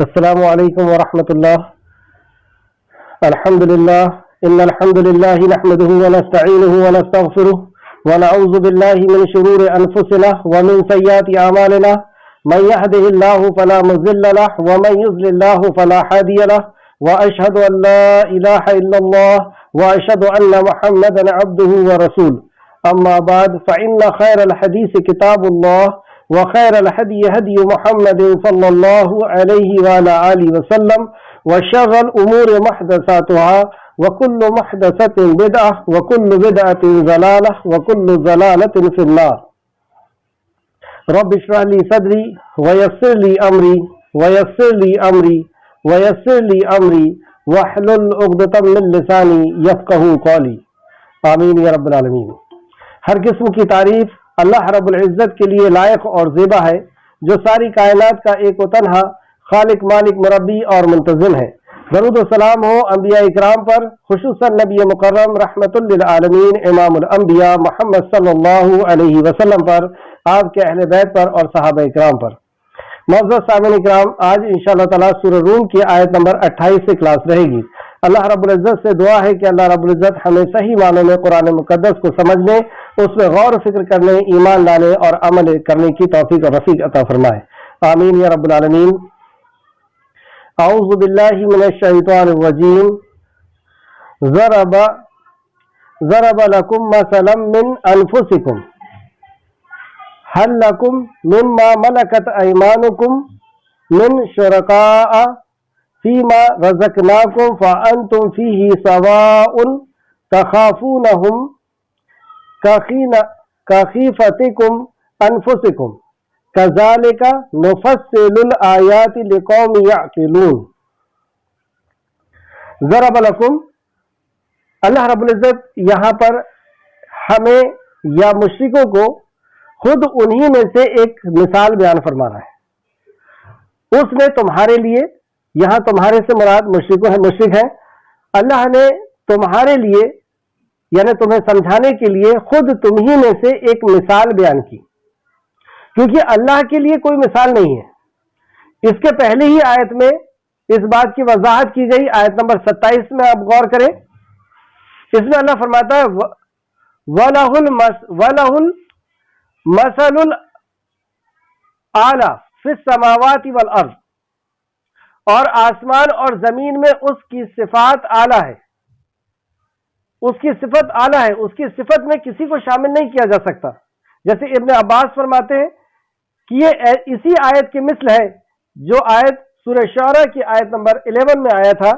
السلام علیکم ورحمۃ اللہ۔ الحمد للہ ان الحمد للہ نحمده ونستعینه ونستغفره ونعوذ باللہ من شرور انفسنا ومن سیئات اعمالنا من يهده الله فلا مضل له ومن يضلل الله فلا هادي له واشهد ان لا اله الا الله واشهد ان محمدا عبده ورسوله اما بعد فان خير الحديث كتاب الله وخير الهدي هدي محمد صلى الله عليه وعلى آله وسلم وشر الأمور محدثاتها وكل محدثة بدعة وكل بدعة ضلالة وكل ضلالة في النار. رب اشرح لي صدري ويسر لي أمري واحلل عقدة من لساني يفقهوا قولي. آمین یا رب العالمین۔ ہر قسم کی تعریف اللہ رب العزت کے لیے لائق اور زیبا ہے، جو ساری کائنات کا ایک و تنہا خالق، مالک، مربی اور منتظم ہے۔ درود و سلام ہو انبیاء اکرام پر، خصوصاً نبی مکرم رحمت للعالمین امام الانبیاء محمد صلی اللہ علیہ وسلم پر، آپ کے اہل بیت پر اور صحابہ اکرام پر۔ معزز سامعین اکرام، آج انشاءاللہ تعالی سورہ روم کی آیت نمبر 28 سے کلاس رہے گی۔ اللہ رب العزت سے دعا ہے کہ اللہ رب العزت ہمیں صحیح معنوں میں قرآن مقدس کو سمجھنے، اس میں غور و فکر کرنے، ایمان لانے اور عمل کرنے کی توفیق اور رفیق عطا فرمائے۔ آمین یا رب العالمین۔ اعوذ باللہ من الشیطان الرجیم۔ ضرب لکم مثلا من انفسکم هل لکم مما ملکت ایمانکم من شرکاء فیما رزقناکم فانتم فیہ سواء تخافونہم کخیفتکم انفسکم کذالک نفصل الآیات لقوم یعقلون۔ ضرب لکم، اللہ رب العزت یہاں پر ہمیں یا مشرکوں کو خود انہی میں سے ایک مثال بیان فرما رہا ہے۔ اس نے تمہارے لیے، یہاں تمہارے سے مراد مشرک ہیں، اللہ نے تمہارے لیے یعنی تمہیں سمجھانے کے لیے خود تمہی میں سے ایک مثال بیان کی، کیونکہ اللہ کے لیے کوئی مثال نہیں ہے۔ اس کے پہلے ہی آیت میں اس بات کی وضاحت کی گئی، آیت نمبر 27 میں آپ غور کریں، اس میں اللہ فرماتا ہے وَلَهُ الْمَثَلُ الْأَعْلَى فِي السَّمَاوَاتِ وَالْأَرْضِ، اور آسمان اور زمین میں اس کی صفات اعلیٰ ہے، اس کی صفت اعلیٰ ہے، اس کی صفت میں کسی کو شامل نہیں کیا جا سکتا۔ جیسے ابن عباس فرماتے ہیں کہ یہ اسی آیت کی مثل ہے جو آیت سورہ شعراء کی آیت نمبر 11 میں آیا تھا،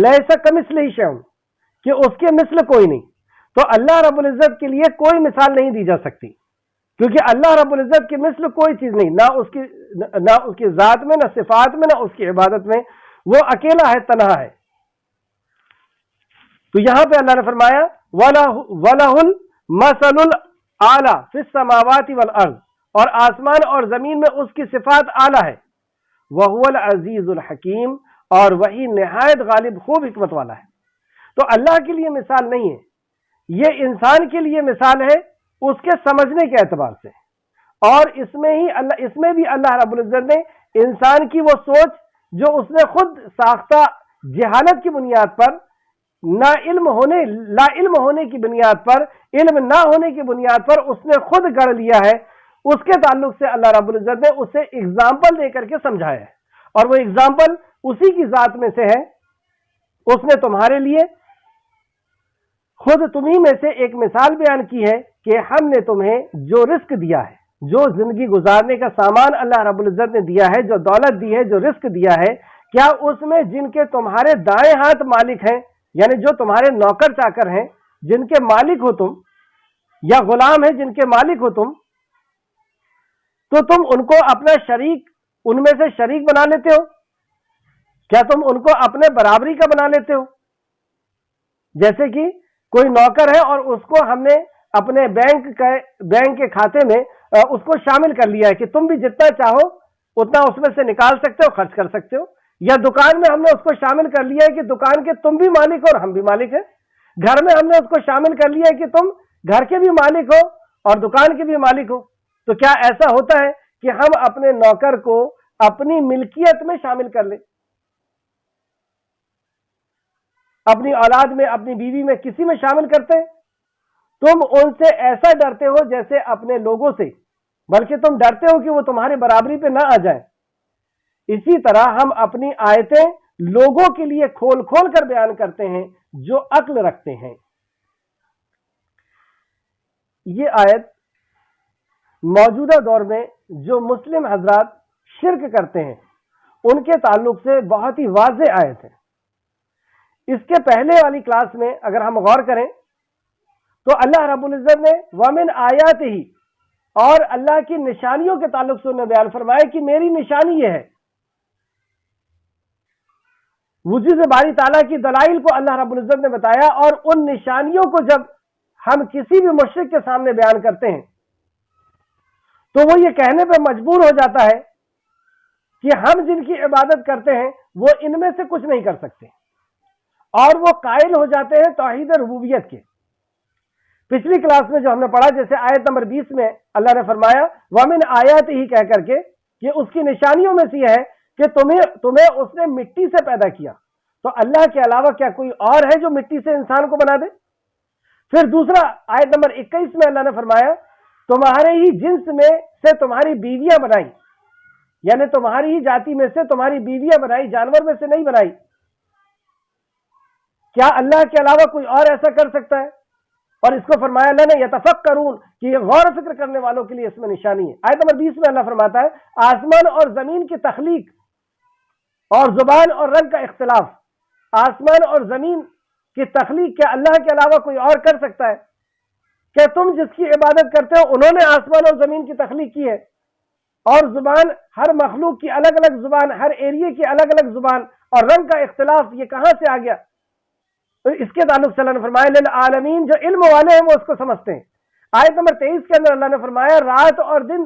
لیسا کمثلہ شیء، کہ اس کے مثل کوئی نہیں۔ تو اللہ رب العزت کے لیے کوئی مثال نہیں دی جا سکتی، کیونکہ اللہ رب العزت کی مثل کوئی چیز نہیں، نہ اس کی ذات میں، نہ صفات میں، نہ اس کی عبادت میں، وہ اکیلا ہے، تنہا ہے۔ تو یہاں پہ اللہ نے فرمایا وَلَهُ الْمَثَلُ الْأَعْلَى فِي السَّمَاوَاتِ وَالْأَرْضِ، اور آسمان اور زمین میں اس کی صفات اعلیٰ ہے، وَهُوَ الْعَزِيزُ الْحَكِيمُ، اور وہی نہایت غالب خوب حکمت والا ہے۔ تو اللہ کے لیے مثال نہیں ہے، یہ انسان کے لیے مثال ہے اس کے سمجھنے کے اعتبار سے، اور اس میں بھی اللہ رب العزت نے انسان کی وہ سوچ جو اس نے خود ساختہ جہالت کی بنیاد پر، لا علم ہونے کی بنیاد پر، علم نہ ہونے کی بنیاد پر اس نے خود گڑھ لیا ہے، اس کے تعلق سے اللہ رب العزت نے اسے اگزامپل دے کر کے سمجھایا ہے، اور وہ اگزامپل اسی کی ذات میں سے ہے۔ اس نے تمہارے لیے خود تمہیں میں سے ایک مثال بیان کی ہے کہ ہم نے تمہیں جو رزق دیا ہے، جو زندگی گزارنے کا سامان اللہ رب العزت نے دیا ہے، جو دولت دی ہے، جو رزق دیا ہے، کیا اس میں جن کے تمہارے دائیں ہاتھ مالک ہیں، یعنی جو تمہارے نوکر چاکر ہیں، جن کے مالک ہو تم، یا غلام ہیں جن کے مالک ہو تم، تو تم ان کو اپنا شریک، ان میں سے شریک بنا لیتے ہو؟ کیا تم ان کو اپنے برابری کا بنا لیتے ہو؟ جیسے کہ کوئی نوکر ہے اور اس کو ہم نے اپنے بینک کے کھاتے میں اس کو شامل کر لیا ہے کہ تم بھی جتنا چاہو اتنا اس میں سے نکال سکتے ہو، خرچ کر سکتے ہو، یا دکان میں ہم نے اس کو شامل کر لیا ہے کہ دکان کے تم بھی مالک ہو اور ہم بھی مالک ہیں، گھر میں ہم نے اس کو شامل کر لیا ہے کہ تم گھر کے بھی مالک ہو اور دکان کے بھی مالک ہو۔ تو کیا ایسا ہوتا ہے کہ ہم اپنے نوکر کو اپنی ملکیت میں شامل کر لے، اپنی اولاد میں، اپنی بیوی میں، کسی میں شامل کرتے ہیں، تم ان سے ایسا ڈرتے ہو جیسے اپنے لوگوں سے، بلکہ تم ڈرتے ہو کہ وہ تمہارے برابری پہ نہ آ جائیں۔ اسی طرح ہم اپنی آیتیں لوگوں کے لیے کھول کھول کر بیان کرتے ہیں جو عقل رکھتے ہیں۔ یہ آیت موجودہ دور میں جو مسلم حضرات شرک کرتے ہیں ان کے تعلق سے بہت ہی واضح آیت ہے۔ اس کے پہلے والی کلاس میں اگر ہم غور کریں تو اللہ رب العزت نے وَمِنْ آیَاتِهِ اور اللہ کی نشانیوں کے تعلق سے انہوں نے بیان فرمایا کہ میری نشانی یہ ہے۔ وجود باری تعالیٰ کی دلائل کو اللہ رب العزت نے بتایا، اور ان نشانیوں کو جب ہم کسی بھی مشرک کے سامنے بیان کرتے ہیں تو وہ یہ کہنے پہ مجبور ہو جاتا ہے کہ ہم جن کی عبادت کرتے ہیں وہ ان میں سے کچھ نہیں کر سکتے، اور وہ قائل ہو جاتے ہیں توحید ربوبیت کے۔ پچھلی کلاس میں جو ہم نے پڑھا، جیسے آیت نمبر 20 میں اللہ نے فرمایا وَمِنْ آیَاتِهِ کہہ کر کے کہ اس کی نشانیوں میں سے یہ ہے کہ تمہیں اس نے مٹی سے پیدا کیا، تو اللہ کے علاوہ کیا کوئی اور ہے جو مٹی سے انسان کو بنا دے؟ پھر دوسرا آیت نمبر 21 میں اللہ نے فرمایا تمہارے ہی جنس میں سے تمہاری بیویاں بنائی، یعنی تمہاری ہی جاتی میں سے تمہاری بیویاں بنائی، جانور میں سے نہیں بنائی۔ کیا اللہ کے علاوہ کوئی اور ایسا کر سکتا ہے؟ اور اس کو فرمایا اللہ نے یتفکرون کہ یہ غور و فکر کرنے والوں کے لیے اس میں نشانی ہے۔ آیت نمبر 20 میں اللہ فرماتا ہے آسمان اور زمین کی تخلیق اور زبان اور رنگ کا اختلاف، آسمان اور زمین کی تخلیق کیا اللہ کے علاوہ کوئی اور کر سکتا ہے؟ کہ تم جس کی عبادت کرتے ہو انہوں نے آسمان اور زمین کی تخلیق کی ہے، اور زبان، ہر مخلوق کی الگ الگ زبان، ہر ایریے کی الگ الگ زبان، اور رنگ کا اختلاف یہ کہاں سے آ گیا؟ تو اس کے تعلق سے اللہ نے فرمایا للعالمین، جو علم والے ہیں وہ اس کو سمجھتے ہیں۔ آیت نمبر 23 کے اندر اللہ نے فرمایا رات اور دن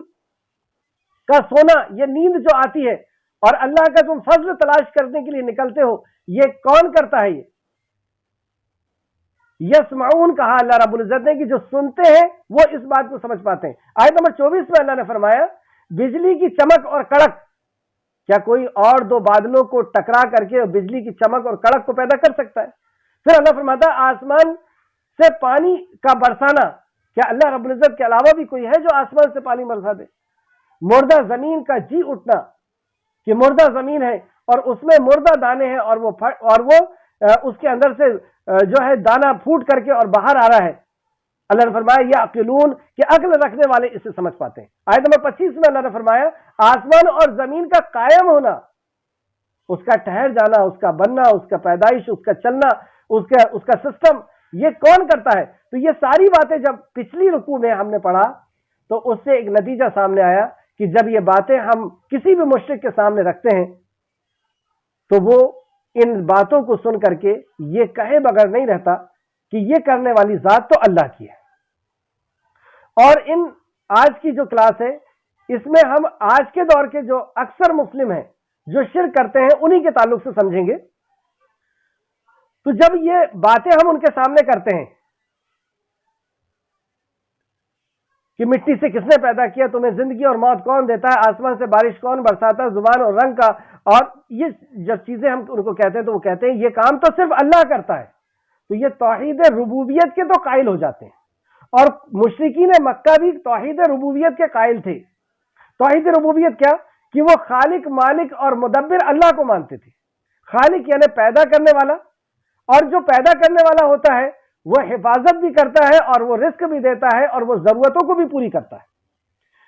کا سونا، یہ نیند جو آتی ہے اور اللہ کا تم فضل تلاش کرنے کے لیے نکلتے ہو، یہ کون کرتا ہے؟ یہ یسمعون کہا اللہ رب العزت نے کہ جو سنتے ہیں وہ اس بات کو سمجھ پاتے ہیں۔ آیت نمبر 24 میں اللہ نے فرمایا بجلی کی چمک اور کڑک، کیا کوئی اور دو بادلوں کو ٹکرا کر کے بجلی کی چمک اور کڑک کو پیدا کر سکتا ہے؟ پھر اللہ فرماتا ہے آسمان سے پانی کا برسانا، کیا اللہ رب العزت کے علاوہ بھی کوئی ہے جو آسمان سے پانی برسا دے؟ مردہ زمین کا جی اٹھنا، کہ مردہ زمین ہے اور اس میں مردہ دانے ہیں اور وہ اس کے اندر سے جو ہے دانا پھوٹ کر کے اور باہر آ رہا ہے۔ اللہ نے فرمایا یعقلون کہ عقل رکھنے والے اسے سمجھ پاتے ہیں۔ آیت نمبر 25 میں اللہ نے فرمایا آسمان اور زمین کا قائم ہونا، اس کا ٹھہر جانا، اس کا بننا، اس کا پیدائش، اس کا چلنا، اس کا سسٹم، یہ کون کرتا ہے؟ تو یہ ساری باتیں جب پچھلی رکوع میں ہم نے پڑھا تو اس سے ایک نتیجہ سامنے آیا کہ جب یہ باتیں ہم کسی بھی مشرک کے سامنے رکھتے ہیں تو وہ ان باتوں کو سن کر کے یہ کہے بغیر نہیں رہتا کہ یہ کرنے والی ذات تو اللہ کی ہے۔ اور ان آج کی جو کلاس ہے اس میں ہم آج کے دور کے جو اکثر مسلم ہیں جو شرک کرتے ہیں انہی کے تعلق سے سمجھیں گے۔ تو جب یہ باتیں ہم ان کے سامنے کرتے ہیں کہ مٹی سے کس نے پیدا کیا، تمہیں زندگی اور موت کون دیتا ہے، آسمان سے بارش کون برساتا ہے، زبان اور رنگ کا، اور یہ جب چیزیں ہم ان کو کہتے ہیں تو وہ کہتے ہیں یہ کام تو صرف اللہ کرتا ہے، تو یہ توحید ربوبیت کے تو قائل ہو جاتے ہیں۔ اور مشرکین مکہ بھی توحید ربوبیت کے قائل تھے۔ توحید ربوبیت کیا؟ کہ وہ خالق، مالک اور مدبر اللہ کو مانتے تھے۔ خالق یعنی پیدا کرنے والا، اور جو پیدا کرنے والا ہوتا ہے وہ حفاظت بھی کرتا ہے اور وہ رزق بھی دیتا ہے اور وہ ضرورتوں کو بھی پوری کرتا ہے۔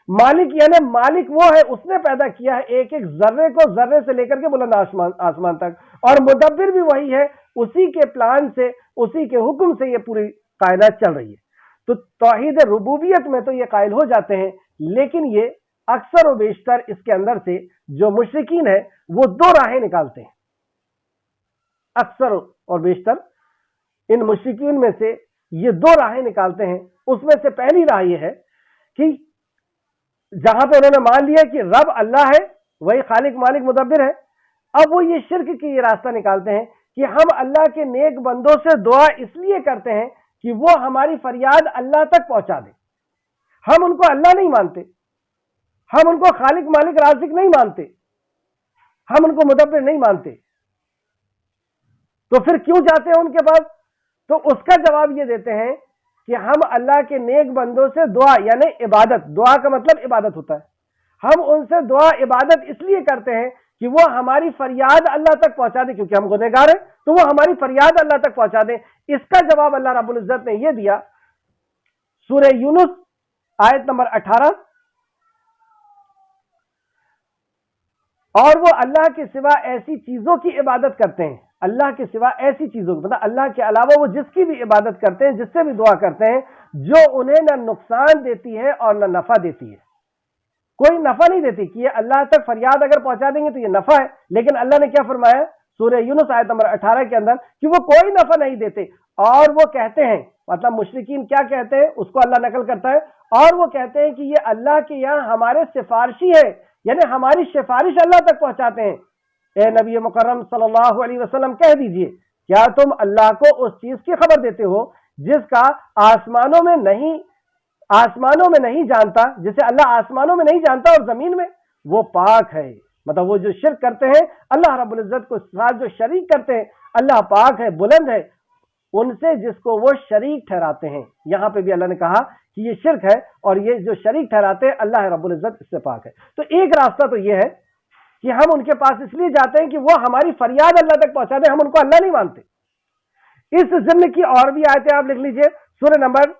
مالک یعنی مالک وہ ہے، اس نے پیدا کیا ہے ایک ایک ذرے کو، ذرے سے لے کر کے بلند آسمان تک، اور مدبر بھی وہی ہے، اسی کے پلان سے، اسی کے حکم سے یہ پوری کائنات چل رہی ہے۔ تو توحید ربوبیت میں تو یہ قائل ہو جاتے ہیں، لیکن یہ اکثر و بیشتر اس کے اندر سے جو مشرکین ہیں وہ دو راہیں نکالتے ہیں۔ اکثر اور بیشتر ان مشرکین میں سے یہ دو راہیں نکالتے ہیں۔ اس میں سے پہلی راہ یہ ہے کہ جہاں پہ انہوں نے مان لیا کہ رب اللہ ہے، وہی خالق، مالک، مدبر ہے، اب وہ یہ شرک کی یہ راستہ نکالتے ہیں کہ ہم اللہ کے نیک بندوں سے دعا اس لیے کرتے ہیں کہ وہ ہماری فریاد اللہ تک پہنچا دے۔ ہم ان کو اللہ نہیں مانتے، ہم ان کو خالق، مالک، رازق نہیں مانتے، ہم ان کو مدبر نہیں مانتے، تو پھر کیوں جاتے ہیں ان کے پاس؟ تو اس کا جواب یہ دیتے ہیں کہ ہم اللہ کے نیک بندوں سے دعا یعنی عبادت، دعا کا مطلب عبادت ہوتا ہے، ہم ان سے دعا عبادت اس لیے کرتے ہیں کہ وہ ہماری فریاد اللہ تک پہنچا دیں، کیونکہ ہم گنہگار ہیں تو وہ ہماری فریاد اللہ تک پہنچا دیں۔ اس کا جواب اللہ رب العزت نے یہ دیا سورہ یونس آیت نمبر 18، اور وہ اللہ کے سوا ایسی چیزوں کی عبادت کرتے ہیں، اللہ کے سوا ایسی چیزوں کی مطلب اللہ کے علاوہ وہ جس کی بھی عبادت کرتے ہیں، جس سے بھی دعا کرتے ہیں، جو انہیں نہ نقصان دیتی ہے اور نہ نفع دیتی ہے۔ کوئی نفع نہیں دیتی کہ یہ اللہ تک فریاد اگر پہنچا دیں گے تو یہ نفع ہے، لیکن اللہ نے کیا فرمایا سورہ یونس آیت نمبر 18 کے اندر کہ وہ کوئی نفع نہیں دیتے، اور وہ کہتے ہیں، مطلب مشرکین کیا کہتے ہیں اس کو اللہ نقل کرتا ہے، اور وہ کہتے ہیں کہ یہ اللہ کے یہاں ہمارے سفارشی ہے، یعنی ہماری سفارش اللہ تک پہنچاتے ہیں۔ اے نبی مکرم صلی اللہ علیہ وسلم کہہ دیجئے، کیا تم اللہ کو اس چیز کی خبر دیتے ہو جس کا آسمانوں میں نہیں جانتا، جسے اللہ آسمانوں میں نہیں جانتا اور زمین میں؟ وہ پاک ہے، مطلب وہ جو شرک کرتے ہیں اللہ رب العزت کو ساتھ جو شریک کرتے ہیں، اللہ پاک ہے، بلند ہے ان سے جس کو وہ شریک ٹھہراتے ہیں۔ یہاں پہ بھی اللہ نے کہا کہ یہ شرک ہے، اور یہ جو شریک ٹھہراتے ہیں اللہ رب العزت اس سے پاک ہے۔ تو ایک راستہ تو یہ ہے کہ ہم ان کے پاس اس لیے جاتے ہیں کہ وہ ہماری فریاد اللہ تک پہنچا دیں، ہم ان کو اللہ نہیں مانتے۔ اس ضمن کی اور بھی آیتیں آپ لکھ لیجئے، سورہ نمبر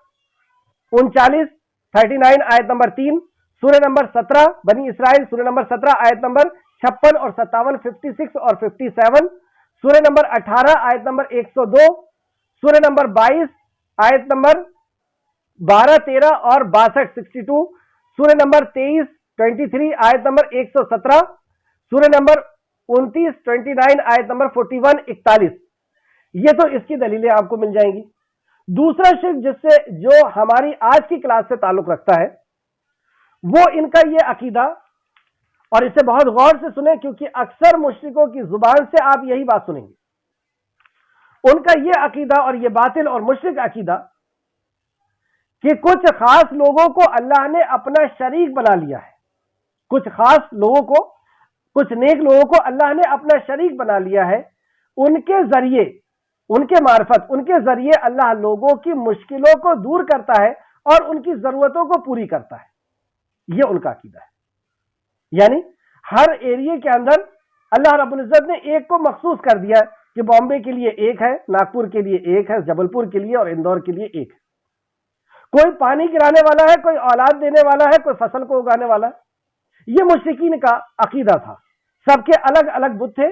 39 آیت نمبر 3، سورہ نمبر 17 بنی اسرائیل، سورہ نمبر 17 آیت نمبر 56 اور 57، 56 اور 57، سورہ نمبر 18 آیت نمبر 102، سورہ نمبر 22 آیت نمبر 12، 13 اور 62، 62، سورہ نمبر 23 آیت نمبر 117، سورہ نمبر 29 آیت نمبر 41، 41۔ یہ تو اس کی دلیلیں آپ کو مل جائیں گی۔ دوسرا شرک جس سے جو ہماری آج کی کلاس سے تعلق رکھتا ہے وہ ان کا یہ عقیدہ، اور اسے بہت غور سے سنیں کیونکہ اکثر مشرکوں کی زبان سے آپ یہی بات سنیں گے، ان کا یہ عقیدہ اور یہ باطل اور مشرک عقیدہ کہ کچھ خاص لوگوں کو اللہ نے اپنا شریک بنا لیا ہے، کچھ خاص لوگوں کو، کچھ نیک لوگوں کو اللہ نے اپنا شریک بنا لیا ہے، ان کے ذریعے، ان کے معرفت، ان کے ذریعے اللہ لوگوں کی مشکلوں کو دور کرتا ہے اور ان کی ضرورتوں کو پوری کرتا ہے۔ یہ ان کا عقیدہ ہے، یعنی ہر ایریے کے اندر اللہ رب العزت نے ایک کو مخصوص کر دیا ہے کہ بامبے کے لیے ایک ہے، ناگپور کے لیے ایک ہے، جبل پور کے لیے اور اندور کے لیے ایک ہے۔ کوئی پانی گرانے والا ہے، کوئی اولاد دینے والا ہے، کوئی فصل کو اگانے والا ہے۔ یہ مشرکین کا عقیدہ تھا، سب کے الگ الگ بت تھے،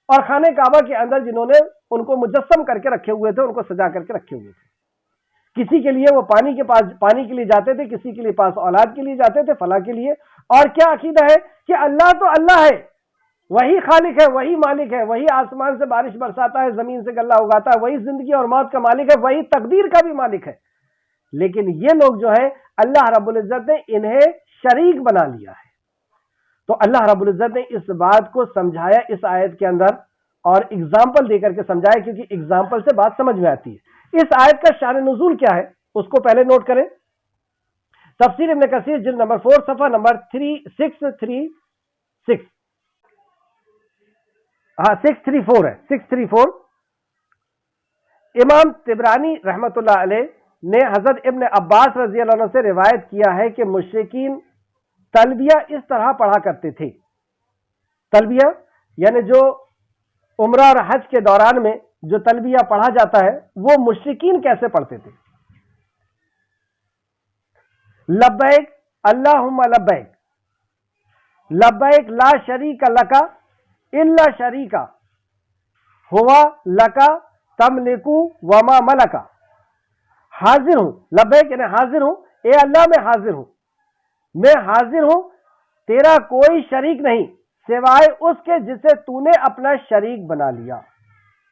اور خانہ کعبہ کے اندر جنہوں نے ان کو مجسم کر کے رکھے ہوئے تھے، ان کو سجا کر کے رکھے ہوئے تھے۔ کسی کے لیے وہ پانی کے لیے جاتے تھے، کسی کے لیے پاس اولاد کے لیے جاتے تھے، فلاح کے لیے۔ اور کیا عقیدہ ہے کہ اللہ تو اللہ ہے، وہی خالق ہے، وہی مالک ہے، وہی آسمان سے بارش برساتا ہے، زمین سے غلہ اگاتا ہے، وہی زندگی اور موت کا مالک ہے، وہی تقدیر کا بھی مالک ہے۔ لیکن یہ لوگ جو ہے اللہ رب العزت نے انہیں شریک بنا لیا ہے۔ تو اللہ رب العزت نے اس بات کو سمجھایا اس آیت کے اندر، اور اگزامپل دے کر کے سمجھایا، کیونکہ اگزامپل سے بات سمجھ میں آتی ہے۔ اس آیت کا شان نزول کیا ہے اس کو پہلے نوٹ کریں۔ تفسیر ابن کثیر جلد نمبر 4 صفحہ نمبر 634 ہے 634۔ امام طبرانی رحمت اللہ علیہ نے حضرت ابن عباس رضی اللہ عنہ سے روایت کیا ہے کہ مشرکین تلبیہ اس طرح پڑھا کرتے تھے۔ تلبیہ یعنی جو عمرہ اور حج کے دوران میں جو تلبیہ پڑھا جاتا ہے وہ مشرکین کیسے پڑھتے تھے؟ لبیک اللہم لبیک، لبیک لا شریک لک الا شریکا ہوا لک تملک وما ملک۔ حاضر ہوں، لبیک یعنی حاضر ہوں، اے اللہ میں حاضر ہوں، میں حاضر ہوں، تیرا کوئی شریک نہیں سوائے اس کے جسے تو نے اپنا شریک بنا لیا۔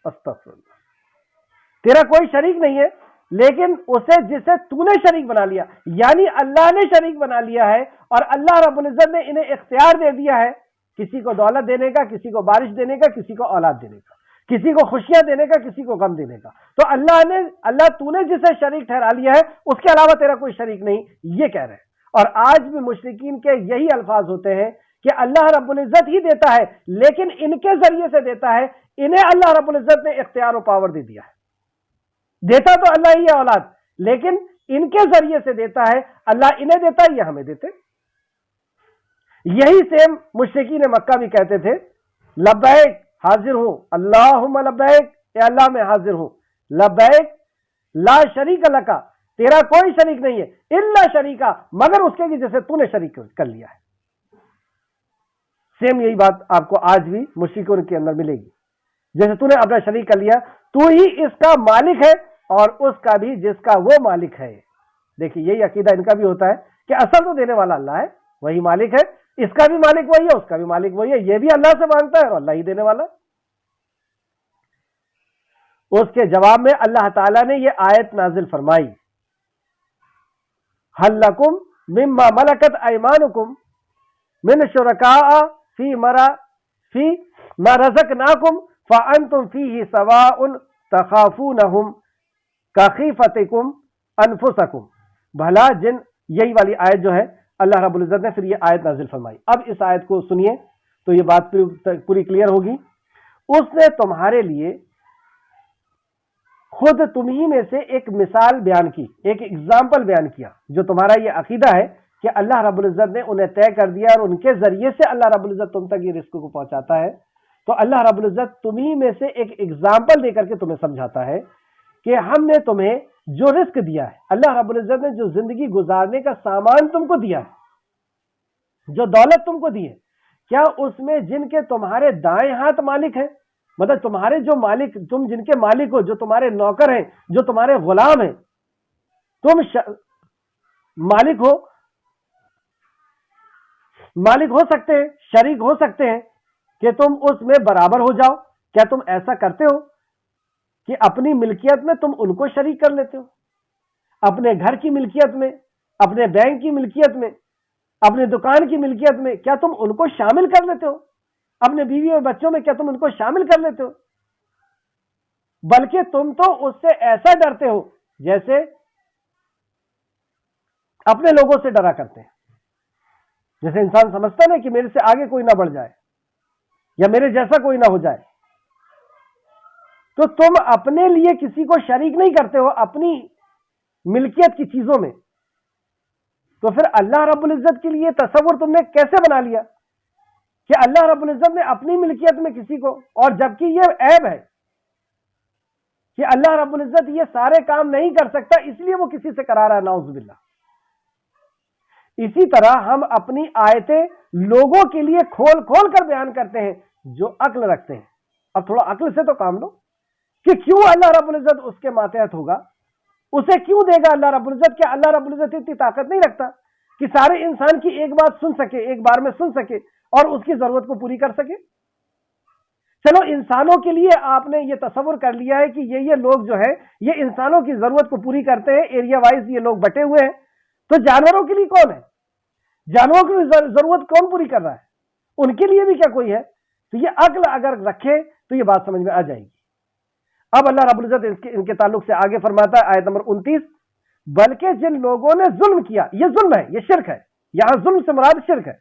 استغفر اللہ، تیرا کوئی شریک نہیں ہے لیکن اسے جسے تو نے شریک بنا لیا، یعنی اللہ نے شریک بنا لیا ہے، اور اللہ رب العزت نے انہیں اختیار دے دیا ہے کسی کو دولت دینے کا، کسی کو بارش دینے کا، کسی کو اولاد دینے کا، کسی کو خوشیاں دینے کا، کسی کو غم دینے کا۔ تو اللہ تو نے جسے شریک ٹھہرا لیا ہے اس کے علاوہ تیرا کوئی شریک نہیں، یہ کہہ رہے ہیں۔ اور آج بھی مشرکین کے یہی الفاظ ہوتے ہیں کہ اللہ رب العزت ہی دیتا ہے، لیکن ان کے ذریعے سے دیتا ہے، انہیں اللہ رب العزت نے اختیار و پاور دے دیا ہے۔ دیتا تو اللہ ہی ہے اولاد، لیکن ان کے ذریعے سے دیتا ہے، اللہ انہیں دیتا ہے، یہ ہمیں دیتے۔ یہی سیم مشرکین مکہ بھی کہتے تھے، لبیک حاضر ہوں، اللہم لبیک، اے اللہ میں حاضر ہوں، لبیک لا شریک لکا، تیرا کوئی شریک نہیں ہے، الا شریکا، مگر اس کے جیسے تو نے شریک کر لیا ہے۔ سیم یہی بات آپ کو آج بھی مشرکوں کے اندر ملے گی، جیسے تو نے اپنا شریک کر لیا، تو ہی اس کا مالک ہے اور اس کا بھی جس کا وہ مالک ہے۔ دیکھیے یہی عقیدہ ان کا بھی ہوتا ہے کہ اصل تو دینے والا اللہ ہے، وہی مالک ہے، اس کا بھی مالک وہی ہے، اس کا بھی مالک وہی ہے، یہ بھی اللہ سے مانگتا ہے اور اللہ ہی دینے والا۔ اس کے جواب میں اللہ تعالیٰ نے یہ آیت نازل فرمائی، هل لکم مما ملکت ایمانکم من شرکاء فی ما رزقناکم فانتم فیہ سواء تخافونہم کخیفتکم انفسکم۔ بھلا جن، یہی والی آیت جو ہے اللہ رب العزت نے پھر یہ آیت نازل فرمائی۔ اب اس آیت کو سنیے تو یہ بات پوری کلیئر ہوگی۔ اس نے تمہارے لیے خود تمہیں میں سے ایک مثال بیان کی، ایک اگزامپل بیان کیا، جو تمہارا یہ عقیدہ ہے کہ اللہ رب العزت نے انہیں طے کر دیا اور ان کے ذریعے سے اللہ رب العزت تم تک یہ رزق کو پہنچاتا ہے، تو اللہ رب العزت تمہیں میں سے ایک اگزامپل دے کر کے تمہیں سمجھاتا ہے کہ ہم نے تمہیں جو رزق دیا ہے، اللہ رب العزت نے جو زندگی گزارنے کا سامان تم کو دیا ہے، جو دولت تم کو دی ہے، کیا اس میں جن کے تمہارے دائیں ہاتھ مالک ہیں، مطلب تمہارے جو مالک، تم جن کے مالک ہو، جو تمہارے نوکر ہیں، جو تمہارے غلام ہیں، تم مالک ہو سکتے ہیں، شریک ہو سکتے ہیں کہ تم اس میں برابر ہو جاؤ؟ کیا تم ایسا کرتے ہو کہ اپنی ملکیت میں تم ان کو شریک کر لیتے ہو؟ اپنے گھر کی ملکیت میں، اپنے بینک کی ملکیت میں، اپنے دکان کی ملکیت میں کیا تم ان کو شامل کر لیتے ہو؟ اپنے بیوی اور بچوں میں کیا تم ان کو شامل کر لیتے ہو؟ بلکہ تم تو اس سے ایسا ڈرتے ہو جیسے اپنے لوگوں سے ڈرا کرتے ہیں۔ جیسے انسان سمجھتا ہے نا کہ میرے سے آگے کوئی نہ بڑھ جائے یا میرے جیسا کوئی نہ ہو جائے، تو تم اپنے لیے کسی کو شریک نہیں کرتے ہو اپنی ملکیت کی چیزوں میں، تو پھر اللہ رب العزت کے لیے تصور تم نے کیسے بنا لیا کہ اللہ رب العزت نے اپنی ملکیت میں کسی کو، اور جبکہ یہ عیب ہے کہ اللہ رب العزت یہ سارے کام نہیں کر سکتا، اس لیے وہ کسی سے کرا رہا ہے، نعوذ باللہ۔ اسی طرح ہم اپنی آیتیں لوگوں کے لیے کھول کھول کر بیان کرتے ہیں جو عقل رکھتے ہیں۔ اب تھوڑا عقل سے تو کام لو کہ کیوں اللہ رب العزت اس کے ماتحت ہوگا، اسے کیوں دے گا اللہ رب العزت؟ کیا اللہ رب العزت اتنی طاقت نہیں رکھتا کہ سارے انسان کی ایک بات سن سکے، ایک بار میں سن سکے اور اس کی ضرورت کو پوری کر سکے؟ چلو انسانوں کے لیے آپ نے یہ تصور کر لیا ہے کہ یہ لوگ جو ہے یہ انسانوں کی ضرورت کو پوری کرتے ہیں، ایریا وائز یہ لوگ بٹے ہوئے ہیں، تو جانوروں کے لیے کون ہے؟ جانوروں کی ضرورت کون پوری کر رہا ہے؟ ان کے لیے بھی کیا کوئی ہے؟ تو یہ عقل اگر رکھے تو یہ بات سمجھ میں آ جائے گی۔ اب اللہ رب العزت ان کے تعلق سے آگے فرماتا ہے آیت نمبر 29، بلکہ جن لوگوں نے ظلم کیا، یہ ظلم ہے، یہ شرک ہے، یہاں ظلم سے مراد شرک ہے،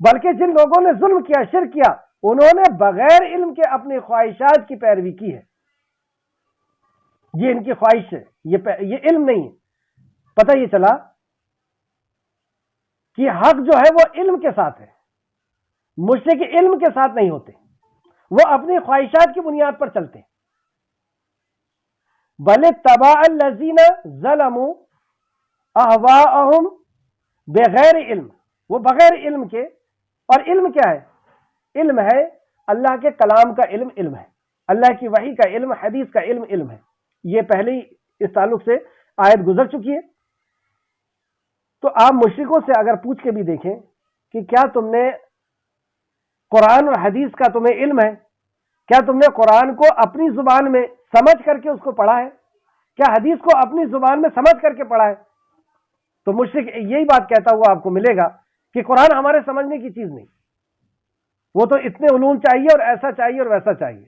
بلکہ جن لوگوں نے ظلم کیا، شرک کیا، انہوں نے بغیر علم کے اپنی خواہشات کی پیروی کی ہے۔ یہ ان کی خواہش ہے، یہ علم نہیں ہے۔ پتہ یہ چلا کہ حق جو ہے وہ علم کے ساتھ ہے، مشرک علم کے ساتھ نہیں ہوتے، وہ اپنی خواہشات کی بنیاد پر چلتے ہیں۔ بل اتبع الذین ظلموا اہواءہم بغیر علم، وہ بغیر علم کے، اور علم کیا ہے؟ علم ہے اللہ کے کلام کا علم، علم ہے اللہ کی وحی کا علم، حدیث کا علم، علم ہے۔ یہ پہلے ہی اس تعلق سے آیت گزر چکی ہے۔ تو آپ مشرکوں سے اگر پوچھ کے بھی دیکھیں کہ کیا تم نے قرآن اور حدیث کا تمہیں علم ہے؟ کیا تم نے قرآن کو اپنی زبان میں سمجھ کر کے اس کو پڑھا ہے؟ کیا حدیث کو اپنی زبان میں سمجھ کر کے پڑھا ہے؟ تو مشرک یہی بات کہتا ہوا آپ کو ملے گا کہ قرآن ہمارے سمجھنے کی چیز نہیں، وہ تو اتنے علوم چاہیے اور ایسا چاہیے اور ویسا چاہیے،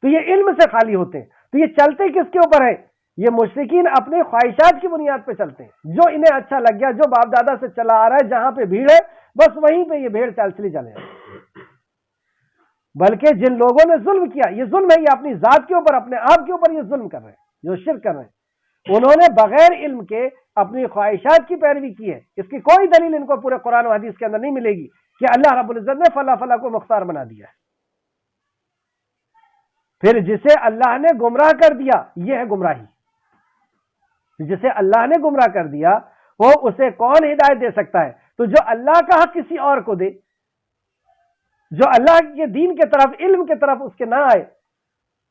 تو یہ علم سے خالی ہوتے ہیں۔ تو یہ چلتے کس کے اوپر ہے؟ یہ مشرکین اپنی خواہشات کی بنیاد پہ چلتے ہیں، جو انہیں اچھا لگ گیا، جو باپ دادا سے چلا آ رہا ہے، جہاں پہ بھیڑ ہے بس وہیں پہ یہ بھیڑ چال چلی چلے جائے۔ بلکہ جن لوگوں نے ظلم کیا، یہ ظلم ہے، یہ اپنی ذات کے اوپر، اپنے آپ کے اوپر یہ ظلم کر رہے ہیں، جو شرک کر رہے ہیں، انہوں نے بغیر علم کے اپنی خواہشات کی پیروی کی ہے۔ اس کی کوئی دلیل ان کو پورے قرآن و حدیث کے اندر نہیں ملے گی کہ اللہ رب العزت نے فلاں فلاں کو مختار بنا دیا ہے۔ پھر جسے اللہ نے گمراہ کر دیا، یہ ہے گمراہی۔ جسے اللہ نے گمراہ کر دیا وہ اسے کون ہدایت دے سکتا ہے؟ تو جو اللہ کا حق کسی اور کو دے، جو اللہ کے دین کے طرف، علم کے طرف اس کے نہ آئے،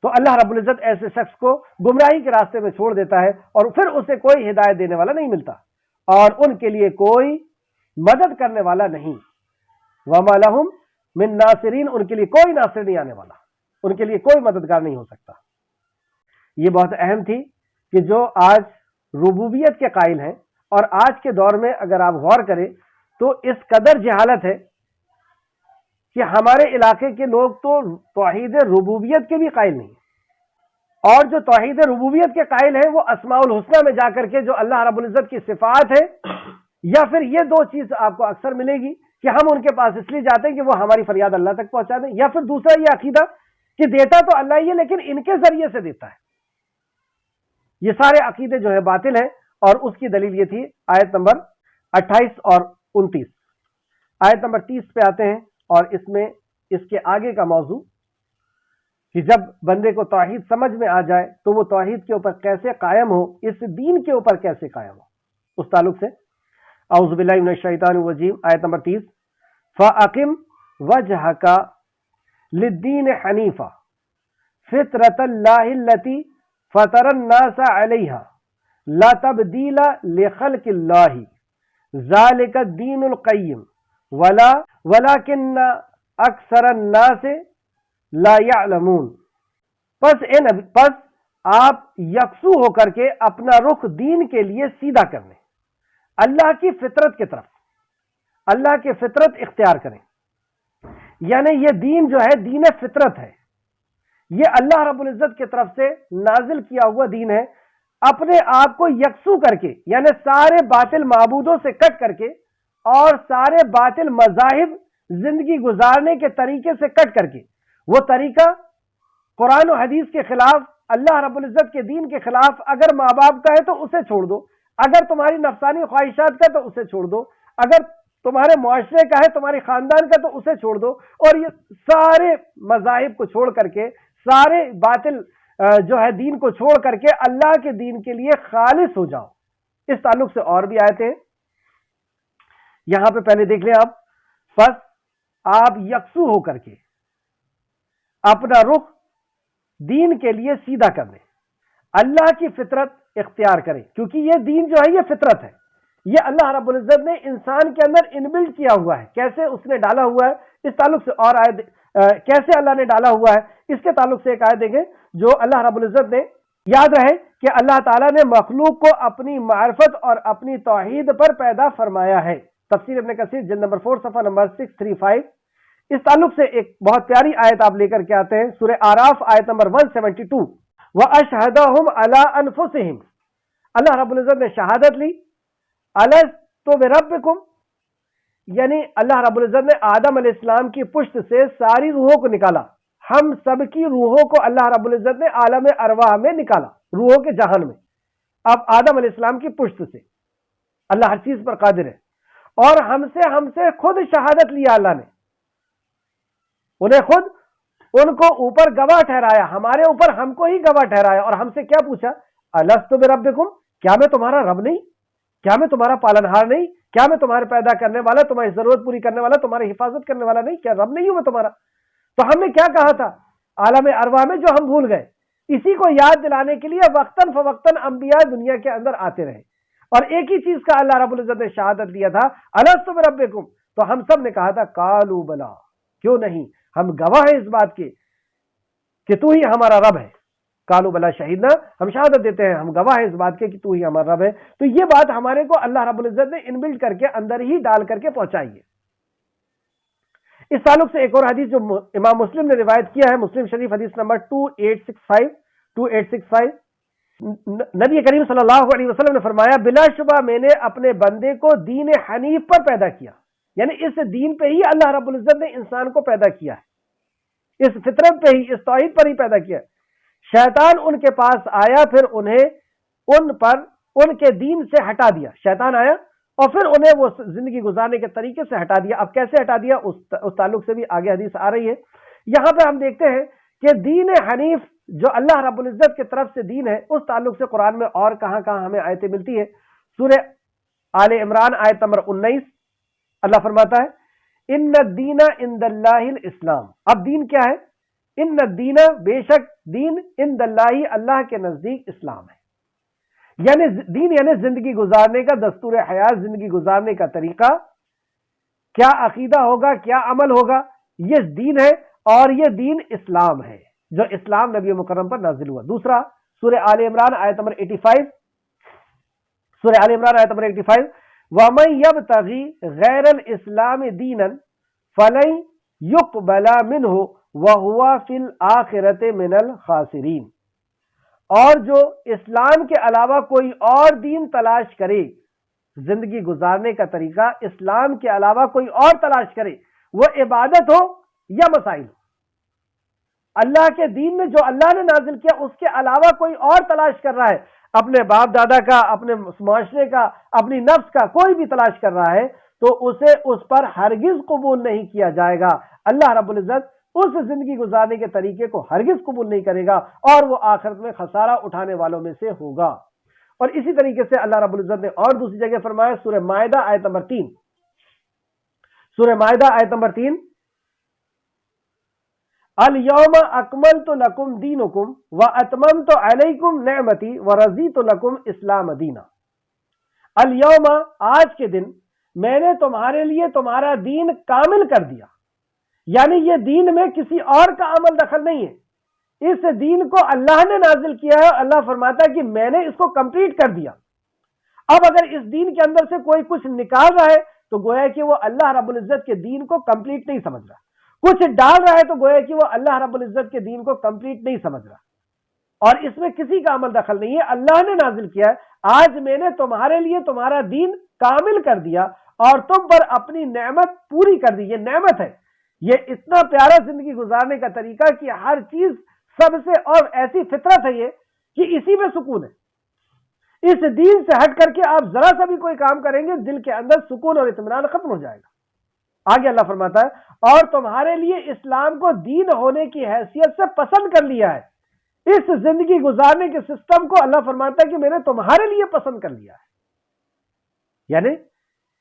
تو اللہ رب العزت ایسے شخص کو گمراہی کے راستے میں چھوڑ دیتا ہے، اور پھر اسے کوئی ہدایت دینے والا نہیں ملتا، اور ان کے لیے کوئی مدد کرنے والا نہیں۔ وَمَا لَهُم مِّن نَاصِرِينَ، ان کے لیے کوئی ناصر نہیں آنے والا، ان کے لیے کوئی مددگار نہیں ہو سکتا۔ یہ بہت اہم تھی کہ جو آج ربوبیت کے قائل ہیں، اور آج کے دور میں اگر آپ غور کریں تو اس قدر جہالت ہے کہ ہمارے علاقے کے لوگ تو توحید ربوبیت کے بھی قائل نہیں، اور جو توحید ربوبیت کے قائل ہیں وہ اسماء الحسنہ میں جا کر کے جو اللہ رب العزت کی صفات ہے، یا پھر یہ دو چیز آپ کو اکثر ملے گی کہ ہم ان کے پاس اس لیے جاتے ہیں کہ وہ ہماری فریاد اللہ تک پہنچا دیں، یا پھر دوسرا یہ عقیدہ کہ دیتا تو اللہ ہی ہے لیکن ان کے ذریعے سے دیتا ہے۔ یہ سارے عقیدے جو ہے باطل ہیں، اور اس کی دلیل یہ تھی آیت نمبر 28 اور 29۔ آیت نمبر 30 پہ آتے ہیں، اور اس میں اس کے آگے کا موضوع کہ جب بندے کو توحید سمجھ میں آ جائے تو وہ توحید کے اوپر کیسے قائم ہو، اس دین کے اوپر کیسے قائم ہو، اس تعلق سے اعوذ باللہ من الشیطان الرجیم، آیت نمبر 30۔ فَأَقِمْ وَجْهَكَ لِلدِّينِ حَنِيفًا فِطْرَةَ اللَّهِ الَّتِي فَطَرَ النَّاسَ عَلَيْهَا لَا تَبْدِيلَ لِخَلْقِ اللَّهِ ذَلِكَ الدِّينُ الْقَيِّمُ وَلَكِنَّ أَكْثَرَ النَّاسِ لَا يَعْلَمُونَ۔ پس آپ یکسو ہو کر کے اپنا رخ دین کے لیے سیدھا کرنے، اللہ کی فطرت کی طرف، اللہ کی فطرت اختیار کریں۔ یعنی یہ دین جو ہے دین فطرت ہے، یہ اللہ رب العزت کی طرف سے نازل کیا ہوا دین ہے۔ اپنے آپ کو یکسو کر کے، یعنی سارے باطل معبودوں سے کٹ کر کے اور سارے باطل مذاہب زندگی گزارنے کے طریقے سے کٹ کر کے، وہ طریقہ قرآن و حدیث کے خلاف، اللہ رب العزت کے دین کے خلاف، اگر ماں باپ کا ہے تو اسے چھوڑ دو، اگر تمہاری نفسانی خواہشات کا تو اسے چھوڑ دو، اگر تمہارے معاشرے کا ہے، تمہاری خاندان کا تو اسے چھوڑ دو، اور یہ سارے مذاہب کو چھوڑ کر کے، سارے باطل جو ہے دین کو چھوڑ کر کے اللہ کے دین کے لیے خالص ہو جاؤ۔ اس تعلق سے اور بھی آیتیں ہیں، یہاں پہ پہلے دیکھ لیں آپ۔ پس آپ یکسو ہو کر کے اپنا رخ دین کے لیے سیدھا کر لیں، اللہ کی فطرت اختیار کریں، کیونکہ یہ دین جو ہے یہ فطرت ہے، یہ اللہ رب العزت نے انسان کے اندر انبلٹ کیا ہوا ہے۔ کیسے اس نے ڈالا ہوا ہے، اس تعلق سے اور آیت، کیسے اللہ نے ڈالا ہوا ہے اس کے تعلق سے ایک آیت دیکھیں جو اللہ رب العزت نے، یاد رہے کہ اللہ تعالیٰ نے مخلوق کو اپنی معرفت اور اپنی توحید پر پیدا فرمایا ہے۔ تفسیر ابن کثیر جلد نمبر 4 صفحہ نمبر 635۔ اس تعلق سے ایک بہت پیاری آیت آپ لے کر کے آتے ہیں، سورہ آراف آیت نمبر 172۔ وَأَشْهَدَهُمْ عَلَىٰ أَنفُسِهِمْ، اللہ رب العزت نے شہادت لی، أَلَسْتُ بِرَبِّكُمْ، یعنی اللہ رب العزت نے آدم علیہ السلام کی پشت سے ساری روحوں کو نکالا، ہم سب کی روحوں کو اللہ رب العزت نے عالم ارواح میں نکالا، روحوں کے جہان میں۔ اب آدم علیہ السلام کی پشت سے اللہ ہر چیز پر قادر ہے، اور ہم سے خود شہادت لیا اللہ نے، انہیں خود ان کو اوپر گواہ ٹھہرایا، ہمارے اوپر ہم کو ہی گواہ ٹھہرایا، اور ہم سے کیا پوچھا، الستُ بربکم، کیا میں تمہارا رب نہیں، کیا میں تمہارا پالنہار نہیں، کیا میں تمہارے پیدا کرنے والا، تمہاری ضرورت پوری کرنے والا، تمہاری حفاظت کرنے والا نہیں، کیا رب نہیں ہوں میں تمہارا؟ تو ہم نے کیا کہا تھا عالم ارواح میں جو ہم بھول گئے، اسی کو یاد دلانے کے لیے وقتاً فوقتاً انبیاء دنیا کے اندر آتے رہے، اور ایک ہی چیز کا اللہ رب العزت نے شہادت دیا تھا، الستُ بربکم، تو ہم سب نے کہا تھا قالوا بلا، کیوں نہیں، ہم گواہ ہیں اس بات کے کہ تو ہی ہمارا رب ہے، قالوا بلا شہیدنا، ہم شہادت دیتے ہیں، ہم گواہ ہیں اس بات کے کہ تو ہی ہمارا رب ہے۔ تو یہ بات ہمارے کو اللہ رب العزت نے انبلٹ کر کے اندر ہی ڈال کر کے پہنچائی ہے۔ اس تعلق سے ایک اور حدیث جو امام مسلم نے روایت کیا ہے، مسلم شریف حدیث نمبر 2865، نبی کریم صلی اللہ علیہ وسلم نے فرمایا بلا شبہ میں نے اپنے بندے کو دین حنیف پر پیدا کیا، یعنی اس دین پہ ہی اللہ رب العزت نے انسان کو پیدا کیا ہے، اس فطرت پہ ہی، اس توحید پر ہی پیدا کیا۔ شیطان ان کے پاس آیا، پھر انہیں ان کے دین سے ہٹا دیا، شیطان آیا اور پھر انہیں وہ زندگی گزارنے کے طریقے سے ہٹا دیا۔ اب کیسے ہٹا دیا اس تعلق سے بھی آگے حدیث آ رہی ہے۔ یہاں پہ ہم دیکھتے ہیں کہ دین حنیف جو اللہ رب العزت کی طرف سے دین ہے، اس تعلق سے قرآن میں اور کہاں کہاں ہمیں آیتیں ملتی ہیں۔ سورہ آل عمران آیت نمبر 19 اللہ فرماتا ہے ان الدین عند اللہ الاسلام۔ اب دین کیا ہے؟ ان الدین، بے شک دین، عند اللہ، اللہ کے نزدیک اسلام ہے، یعنی دین یعنی زندگی گزارنے کا دستور حیات، زندگی گزارنے کا طریقہ، کیا عقیدہ ہوگا، کیا عمل ہوگا، یہ دین ہے، اور یہ دین اسلام ہے جو اسلام نبی مکرم پر نازل ہوا۔ دوسرا سورہ آل عمران آیت نمبر 85، سورہ آل عمران آیت نمبر 85 وَمَن يَبْتَغِي غَيْرَ الْإِسْلَامِ دِينًا فَلَن يُقْبَلَ مِنْهُ وَهُوَ فِي الْآخِرَةِ مِنَ الْخَاسِرِينَ۔ اور جو اسلام کے علاوہ کوئی اور دین تلاش کرے، زندگی گزارنے کا طریقہ اسلام کے علاوہ کوئی اور تلاش کرے، وہ عبادت ہو یا مسائل ہو، اللہ کے دین میں جو اللہ نے نازل کیا اس کے علاوہ کوئی اور تلاش کر رہا ہے، اپنے باپ دادا کا، اپنے معاشرے کا، اپنی نفس کا، کوئی بھی تلاش کر رہا ہے تو اسے اس پر ہرگز قبول نہیں کیا جائے گا۔ اللہ رب العزت اس زندگی گزارنے کے طریقے کو ہرگز قبول نہیں کرے گا اور وہ آخرت میں خسارہ اٹھانے والوں میں سے ہوگا۔ اور اسی طریقے سے اللہ رب العزت نے اور دوسری جگہ فرمایا سورہ مائدہ آیت نمبر 3، سورہ مائدہ آیت نمبر 3 الیوم اکملت لکم دینکم واتممت علیکم نعمتی ورضیت لکم اسلام دینا۔ الیوم، آج کے دن، میں نے تمہارے لیے تمہارا دین کامل کر دیا، یعنی یہ دین میں کسی اور کا عمل دخل نہیں ہے، اس دین کو اللہ نے نازل کیا ہے، اللہ فرماتا ہے کہ میں نے اس کو کمپلیٹ کر دیا۔ اب اگر اس دین کے اندر سے کوئی کچھ نکال رہا ہے تو گویا کہ وہ اللہ رب العزت کے دین کو کمپلیٹ نہیں سمجھ رہا، کچھ ڈال رہا ہے تو گویا کہ وہ اللہ رب العزت کے دین کو کمپلیٹ نہیں سمجھ رہا، اور اس میں کسی کا عمل دخل نہیں ہے، اللہ نے نازل کیا ہے۔ آج میں نے تمہارے لیے تمہارا دین کامل کر دیا اور تم پر اپنی نعمت پوری کر دی۔ یہ نعمت ہے، یہ اتنا پیارا زندگی گزارنے کا طریقہ کہ ہر چیز سب سے، اور ایسی فطرت ہے یہ کہ اسی میں سکون ہے۔ اس دین سے ہٹ کر کے آپ ذرا سا بھی کوئی کام کریں گے دل کے اندر سکون اور اطمینان ختم ہو جائے گا۔ آگے اللہ فرماتا ہے اور تمہارے لیے اسلام کو دین ہونے کی حیثیت سے پسند کر لیا ہے۔ اس زندگی گزارنے کے سسٹم کو اللہ فرماتا ہے کہ میں نے تمہارے لیے پسند کر لیا ہے، یعنی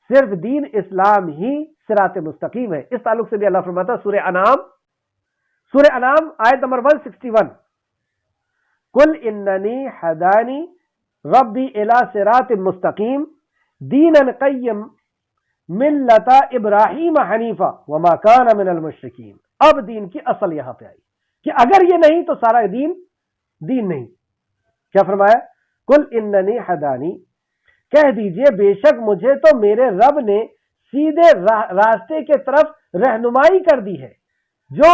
صرف دین اسلام ہی صراط مستقیم ہے۔ اس تعلق سے بھی اللہ فرماتا ہے سورہ انعام آیت نمبر 161 قل اننی ہدانی ربی الی صراط مستقیم دینا قیم ملت ابراہیم حنیفہ وما کان من المشرکین۔ اب دین کی اصل یہاں پہ آئی کہ اگر یہ نہیں تو سارا دین نہیں۔ کیا فرمایا؟ قل اننی ہدانی، کہہ دیجئے بے شک مجھے تو میرے رب نے سیدھے راستے کے طرف رہنمائی کر دی ہے، جو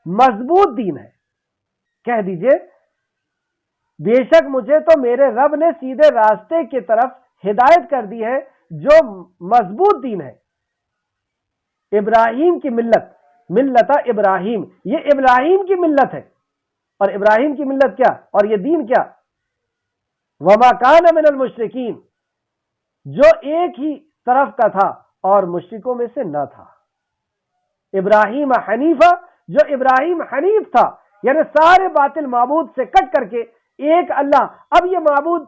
مضبوط دین ہے۔ کہہ دیجئے بے شک مجھے تو میرے رب نے سیدھے راستے کی طرف ہدایت کر دی ہے جو مضبوط دین ہے۔ ابراہیم کی ملت ابراہیم، یہ ابراہیم کی ملت ہے، اور ابراہیم کی ملت کیا اور یہ دین کیا؟ وما کان من المشرکین، جو ایک ہی طرف کا تھا اور مشرکوں میں سے نہ تھا۔ ابراہیم حنیفہ، جو ابراہیم حنیف تھا، یعنی سارے باطل معبود سے کٹ کر کے ایک اللہ۔ اب یہ معبود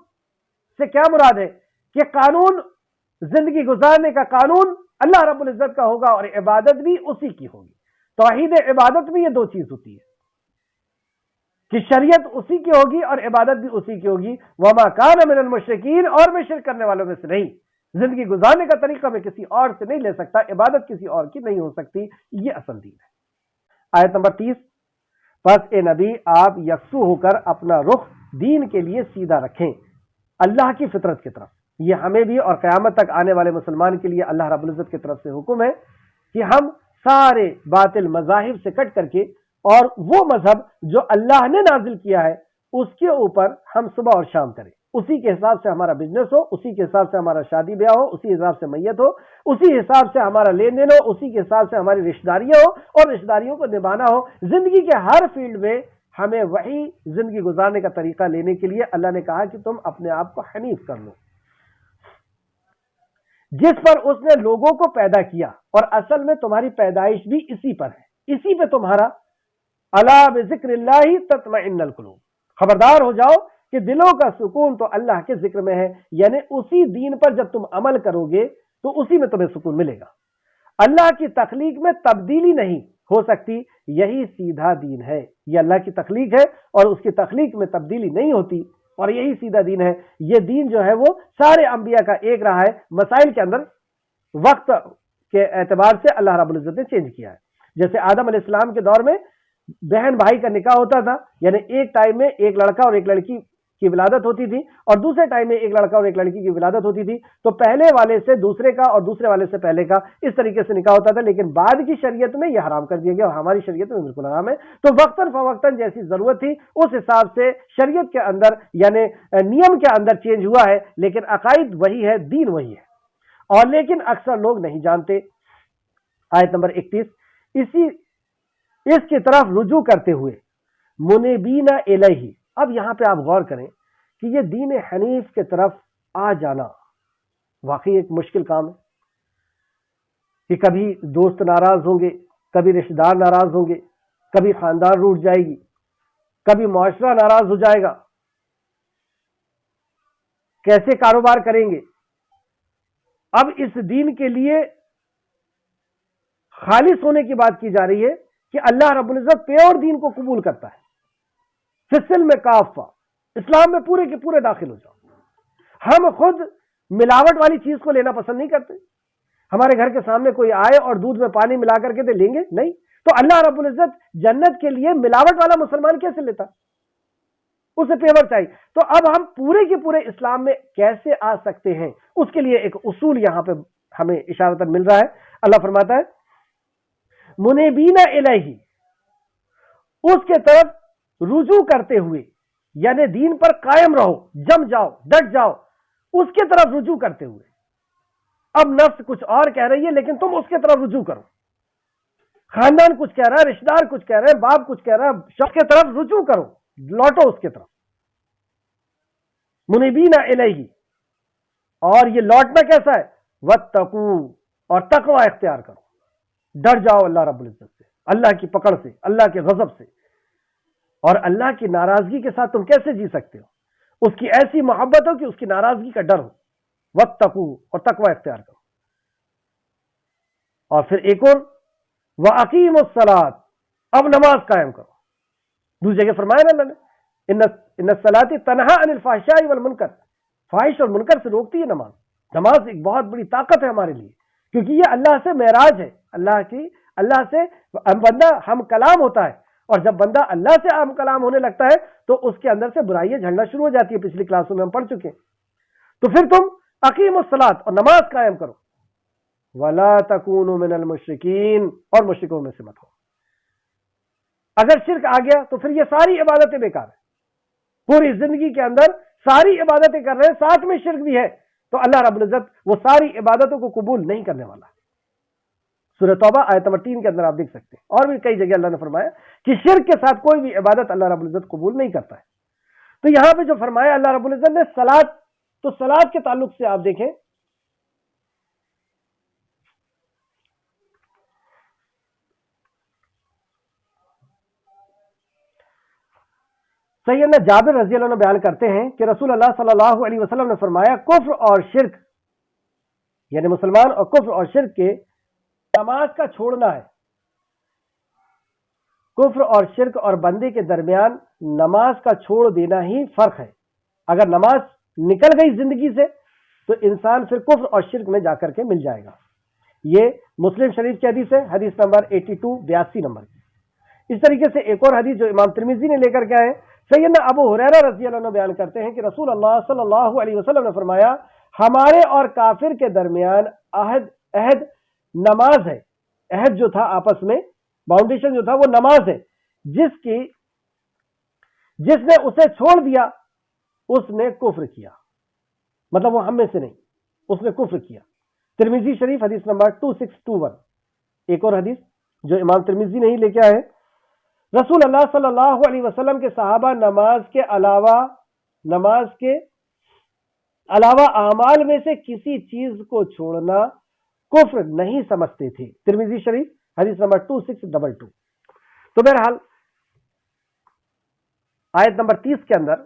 سے کیا مراد ہے کہ قانون، زندگی گزارنے کا قانون اللہ رب العزت کا ہوگا اور عبادت بھی اسی کی ہوگی۔ توحید عبادت میں یہ دو چیز ہوتی ہے کہ شریعت اسی کی ہوگی اور عبادت بھی اسی کی ہوگی۔ وما کان من المشرکین، اور میں شرک کرنے والوں میں سے نہیں۔ زندگی گزارنے کا طریقہ میں کسی اور سے نہیں لے سکتا، عبادت کسی اور کی نہیں ہو سکتی، یہ اصل دین ہے۔ آیت نمبر 30 پس اے نبی آپ یکسو ہو کر اپنا رخ دین کے لیے سیدھا رکھیں، اللہ کی فطرت کی طرف۔ یہ ہمیں بھی اور قیامت تک آنے والے مسلمان کے لیے اللہ رب العزت کی طرف سے حکم ہے کہ ہم سارے باطل مذاہب سے کٹ کر کے اور وہ مذہب جو اللہ نے نازل کیا ہے اس کے اوپر ہم صبح اور شام کریں، اسی کے حساب سے ہمارا بزنس ہو، اسی کے حساب سے ہمارا شادی بیاہ ہو، اسی حساب سے میت ہو، اسی حساب سے ہمارا لین دین ہو، اسی کے حساب سے ہماری رشتہ داریاں ہو اور رشتہ داریوں کو نبھانا ہو۔ زندگی کے ہر فیلڈ میں ہمیں وہی زندگی گزارنے کا طریقہ لینے کے لیے اللہ نے کہا کہ تم اپنے آپ کو حنیف کر لو، جس پر اس نے لوگوں کو پیدا کیا، اور اصل میں تمہاری پیدائش بھی اسی پر ہے، اسی پہ تمہارا الا بذکر اللہ تطمئن القلوب، خبردار ہو جاؤ کہ دلوں کا سکون تو اللہ کے ذکر میں ہے، یعنی اسی دین پر جب تم عمل کرو گے تو اسی میں تمہیں سکون ملے گا۔ اللہ کی تخلیق میں تبدیلی نہیں ہو سکتی، یہی سیدھا دین ہے۔ یہ اللہ کی تخلیق ہے اور اس کی تخلیق میں تبدیلی نہیں ہوتی، اور یہی سیدھا دین ہے۔ یہ دین جو ہے وہ سارے انبیاء کا ایک رہا ہے، مسائل کے اندر وقت کے اعتبار سے اللہ رب العزت نے چینج کیا ہے۔ جیسے آدم علیہ السلام کے دور میں بہن بھائی کا نکاح ہوتا تھا، یعنی ایک ٹائم میں ایک لڑکا اور ایک لڑکی کی ولادت ہوتی تھی، اور دوسرے ٹائم میں ایک لڑکا اور ایک لڑکی کی ولادت ہوتی تھی، تو پہلے والے سے دوسرے کا اور دوسرے والے سے پہلے کا اس طریقے سے نکاح ہوتا تھا، لیکن بعد کی شریعت میں یہ حرام کر دیا گیا، اور ہماری شریعت میں بالکل حرام ہے۔ تو وقتاً فوقتاً جیسی ضرورت تھی اس حساب سے شریعت کے اندر یعنی نیم کے اندر چینج ہوا ہے، لیکن عقائد وہی ہے، دین وہی ہے، اور لیکن اکثر لوگ نہیں جانتے۔ آیت نمبر 31، اس کی طرف رجوع کرتے ہوئے منیبین الیہ۔ اب یہاں پہ آپ غور کریں کہ یہ دین حنیف کے طرف آ جانا واقعی ایک مشکل کام ہے، کہ کبھی دوست ناراض ہوں گے، کبھی رشتہ دار ناراض ہوں گے، کبھی خاندان روٹ جائے گی، کبھی معاشرہ ناراض ہو جائے گا، کیسے کاروبار کریں گے؟ اب اس دین کے لیے خالص ہونے کی بات کی جا رہی ہے کہ اللہ رب العزت پیور دین کو قبول کرتا ہے۔ فصل میں کافہ، اسلام میں پورے کے پورے داخل ہو جاؤ۔ ہم خود ملاوٹ والی چیز کو لینا پسند نہیں کرتے۔ ہمارے گھر کے سامنے کوئی آئے اور دودھ میں پانی ملا کر کے دے، لیں گے نہیں؟ تو اللہ رب العزت جنت کے لیے ملاوٹ والا مسلمان کیسے لیتا؟ اسے پیور چاہیے۔ تو اب ہم پورے کے پورے اسلام میں کیسے آ سکتے ہیں؟ اس کے لیے ایک اصول یہاں پہ ہمیں اشارتاً مل رہا ہے۔ اللہ فرماتا ہے منیبین الیہ، اس کے طرف رجوع کرتے ہوئے، یعنی دین پر قائم رہو، جم جاؤ، ڈٹ جاؤ، اس کے طرف رجوع کرتے ہوئے۔ اب نفس کچھ اور کہہ رہی ہے لیکن تم اس کے طرف رجوع کرو، خاندان کچھ کہہ رہا ہے، رشتہ دار کچھ کہہ رہے ہیں، باپ کچھ کہہ رہا ہے، شخص کی طرف رجوع کرو، لوٹو اس کے طرف، منیبین الیہ۔ اور یہ لوٹنا کیسا ہے؟ واتقوا، اور تقوی اختیار کرو، ڈر جاؤ اللہ رب العزت سے، اللہ کی پکڑ سے، اللہ کے غضب سے۔ اور اللہ کی ناراضگی کے ساتھ تم کیسے جی سکتے ہو؟ اس کی ایسی محبت ہو کہ اس کی ناراضگی کا ڈر ہو۔ واتقوا، اور تقوی اختیار کرو۔ اور پھر ایک اور وَأَقِيمُوا الصَّلَاةَ، اب نماز قائم کرو۔ دوسری جگہ فرمایا نا اللہ نے ان الصلاۃ تنہا عن الفحشاء والمنکر، فحش اور منکر سے روکتی ہے نماز۔ نماز ایک بہت بڑی طاقت ہے ہمارے لیے، کیونکہ یہ اللہ سے معراج ہے، اللہ سے بندہ ہم کلام ہوتا ہے، اور جب بندہ اللہ سے ہم کلام ہونے لگتا ہے تو اس کے اندر سے برائیاں جھڑنا شروع ہو جاتی ہے۔ پچھلی کلاسوں میں ہم پڑھ چکے ہیں۔ تو پھر تم اقیم الصلاۃ، اور نماز قائم کرو، ولا تکونوا من المشرکین، اور مشرکوں میں سے مت ہو۔ اگر شرک آ گیا تو پھر یہ ساری عبادتیں بیکار ہیں۔ پوری زندگی کے اندر ساری عبادتیں کر رہے ہیں، ساتھ میں شرک بھی ہے، تو اللہ رب العزت وہ ساری عبادتوں کو قبول نہیں کرنے والا۔ سورہ توبہ آیت نمبر 3 کے اندر آپ دیکھ سکتے ہیں، اور بھی کئی جگہ اللہ نے فرمایا کہ شرک کے ساتھ کوئی بھی عبادت اللہ رب العزت قبول نہیں کرتا ہے۔ تو یہاں پہ جو فرمایا اللہ رب العزت نے صلاۃ، تو صلاۃ کے تعلق سے آپ دیکھیں سیدنا جابر رضی اللہ عنہ بیان کرتے ہیں کہ رسول اللہ صلی اللہ علیہ وسلم نے فرمایا کفر اور شرک، یعنی مسلمان اور کفر اور شرک کے نماز کا چھوڑنا ہے۔ کفر اور شرک اور بندے کے درمیان نماز کا چھوڑ دینا ہی فرق ہے۔ اگر نماز نکل گئی زندگی سے تو انسان پھر کفر اور شرک میں جا کر کے مل جائے گا۔ یہ مسلم شریف کی حدیث ہے، حدیث نمبر 82 نمبر کی۔ اس طریقے سے ایک اور حدیث جو امام ترمذی نے لے کر کے آئے، سیدنا ابو ہریرہ رضی اللہ عنہ بیان کرتے ہیں کہ رسول اللہ صلی اللہ علیہ وسلم نے فرمایا ہمارے اور کافر کے درمیان عہد نماز ہے۔ عہد جو تھا آپس میں، باؤنڈیشن جو تھا وہ نماز ہے، جس نے اسے چھوڑ دیا اس نے کفر کیا، مطلب وہ ہم میں سے نہیں، اس نے کفر کیا۔ ترمذی شریف حدیث نمبر 2621، ایک اور حدیث جو امام ترمذی نہیں لے کے آئے، رسول اللہ صلی اللہ علیہ وسلم کے صحابہ نماز کے علاوہ اعمال میں سے کسی چیز کو چھوڑنا کفر نہیں سمجھتے تھے۔ ترمذی شریف حدیث نمبر 2622۔ تو بہرحال آیت نمبر 30 کے اندر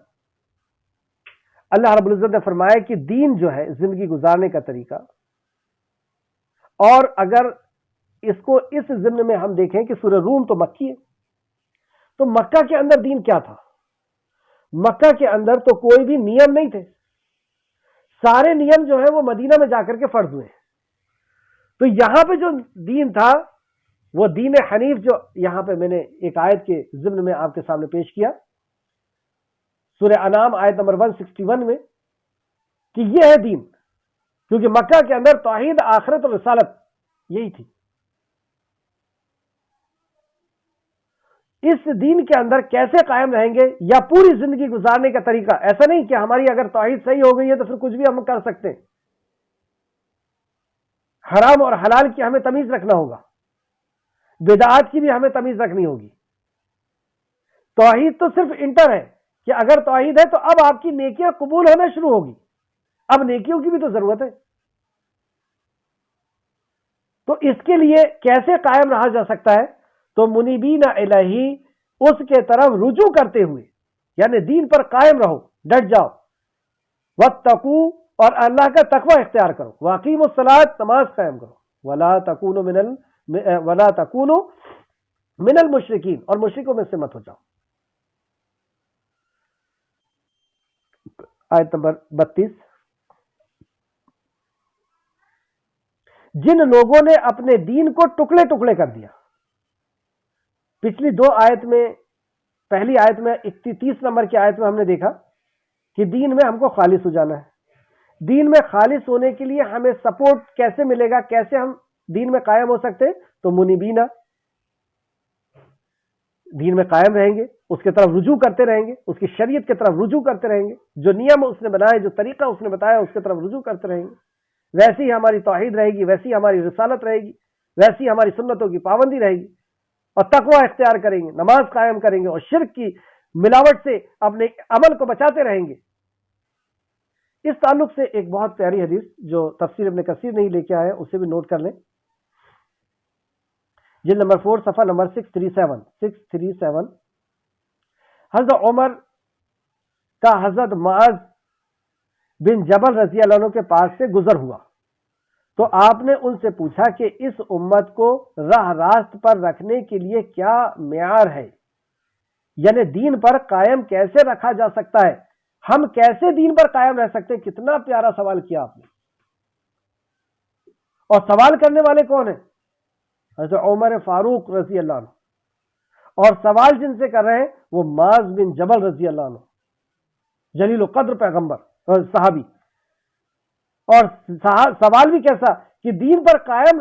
اللہ رب العزت نے فرمایا کہ دین جو ہے زندگی گزارنے کا طریقہ، اور اگر اس کو اس ضمن میں ہم دیکھیں کہ سورہ روم تو مکی ہے، تو مکہ کے اندر دین کیا تھا؟ مکہ کے اندر تو کوئی بھی نیم نہیں تھے، سارے نیم جو ہے وہ مدینہ میں جا کر کے فرض ہوئے۔ تو یہاں پہ جو دین تھا وہ دین حنیف، جو یہاں پہ میں نے ایک آیت کے ضمن میں آپ کے سامنے پیش کیا، سورہ انعام آیت نمبر 161 میں، کہ یہ ہے دین، کیونکہ مکہ کے اندر توحید، آخرت اور رسالت یہی تھی۔ اس دین کے اندر کیسے قائم رہیں گے یا پوری زندگی گزارنے کا طریقہ، ایسا نہیں کہ ہماری اگر توحید صحیح ہو گئی ہے تو پھر کچھ بھی ہم کر سکتے ہیں، حرام اور حلال کی ہمیں تمیز رکھنا ہوگا، بدعات کی بھی ہمیں تمیز رکھنی ہوگی۔ توحید تو صرف انٹر ہے کہ اگر توحید ہے تو اب آپ کی نیکیاں قبول ہونا شروع ہوگی، اب نیکیوں کی بھی تو ضرورت ہے۔ تو اس کے لیے کیسے قائم رہا جا سکتا ہے؟ تو منیبین الہی، اس کے طرف رجوع کرتے ہوئے، یعنی دین پر قائم رہو، ڈٹ جاؤ، واتقوا، اور اللہ کا تقوی اختیار کرو، واقیموا الصلاۃ، نماز قائم کرو، ولا تکونوا من المشرکین، اور مشرکوں میں سے مت ہو جاؤ۔ آیت نمبر 32، جن لوگوں نے اپنے دین کو ٹکڑے ٹکڑے کر دیا، پچھلی دو آیت میں، پہلی آیت میں 30 نمبر کی آیت میں ہم نے دیکھا کہ دین میں ہم کو خالص ہو جانا ہے۔ دین میں خالص ہونے کے لیے ہمیں سپورٹ کیسے ملے گا، کیسے ہم دین میں قائم ہو سکتے؟ تو منیبینہ، دین میں قائم رہیں گے، اس کے طرف رجوع کرتے رہیں گے، اس کی شریعت کی طرف رجوع کرتے رہیں گے، جو نیم اس نے بنائے، جو طریقہ اس نے بتایا اس کی طرف رجوع کرتے رہیں گے۔ ویسی ہی ہماری توحید رہے گی، ویسی ہماری رسالت رہے گی، ویسی ہماری سنتوں کی پابندی رہے گی، اور تقوی اختیار کریں گے، نماز قائم کریں گے، اور شرک کی ملاوٹ سے اپنے عمل کو بچاتے رہیں گے۔ اس تعلق سے ایک بہت پیاری حدیث جو تفسیر ابن کثیر نہیں لے کے آیا، اسے بھی نوٹ کر لیں، جلد نمبر 4 صفحہ نمبر 637۔ حضرت عمر کا حضرت معاذ بن جبل رضی اللہ عنہ کے پاس سے گزر ہوا تو آپ نے ان سے پوچھا کہ اس امت کو راہ راست پر رکھنے کے لیے کیا معیار ہے، یعنی دین پر قائم کیسے رکھا جا سکتا ہے، ہم کیسے دین پر قائم رہ سکتے ہیں؟ کتنا پیارا سوال کیا آپ نے، اور سوال کرنے والے کون ہیں؟ حضرت عمر فاروق رضی اللہ عنہ، اور سوال جن سے کر رہے ہیں وہ معاذ بن جبل رضی اللہ عنہ، جلیل القدر پیغمبر صحابی، اور سوال بھی کیسا کہ دین پر قائم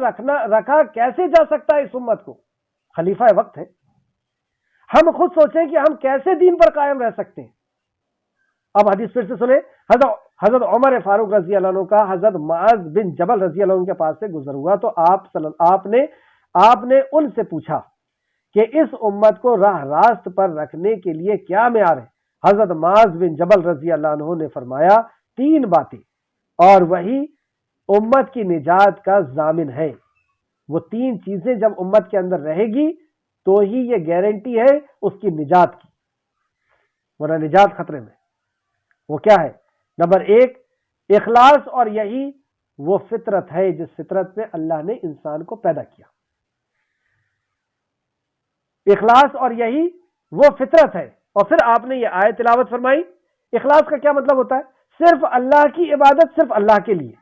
رکھا کیسے جا سکتا ہے اس امت کو؟ خلیفہ وقت ہے، ہم خود سوچیں کہ ہم کیسے دین پر قائم رہ سکتے ہیں۔ اب حدیث پھر سے سنیں، حضرت عمر فاروق رضی اللہ عنہ کا حضرت معاذ بن جبل رضی اللہ عنہ کے پاس سے گزر ہوا تو آپ نے ان سے پوچھا کہ اس امت کو راہ راست پر رکھنے کے لیے کیا معیار ہے؟ حضرت معاذ بن جبل رضی اللہ عنہ نے فرمایا 3 باتیں، اور وہی امت کی نجات کا ضامن ہے۔ وہ 3 چیزیں جب امت کے اندر رہے گی تو ہی یہ گارنٹی ہے اس کی نجات کی، ورنہ نجات خطرے میں۔ وہ کیا ہے؟ نمبر 1 اخلاص، اور یہی وہ فطرت ہے جس فطرت پہ اللہ نے انسان کو پیدا کیا۔ اخلاص، اور یہی وہ فطرت ہے۔ اور پھر آپ نے یہ آیت تلاوت فرمائی۔ اخلاص کا کیا مطلب ہوتا ہے؟ صرف اللہ کی عبادت، صرف اللہ کے لیے،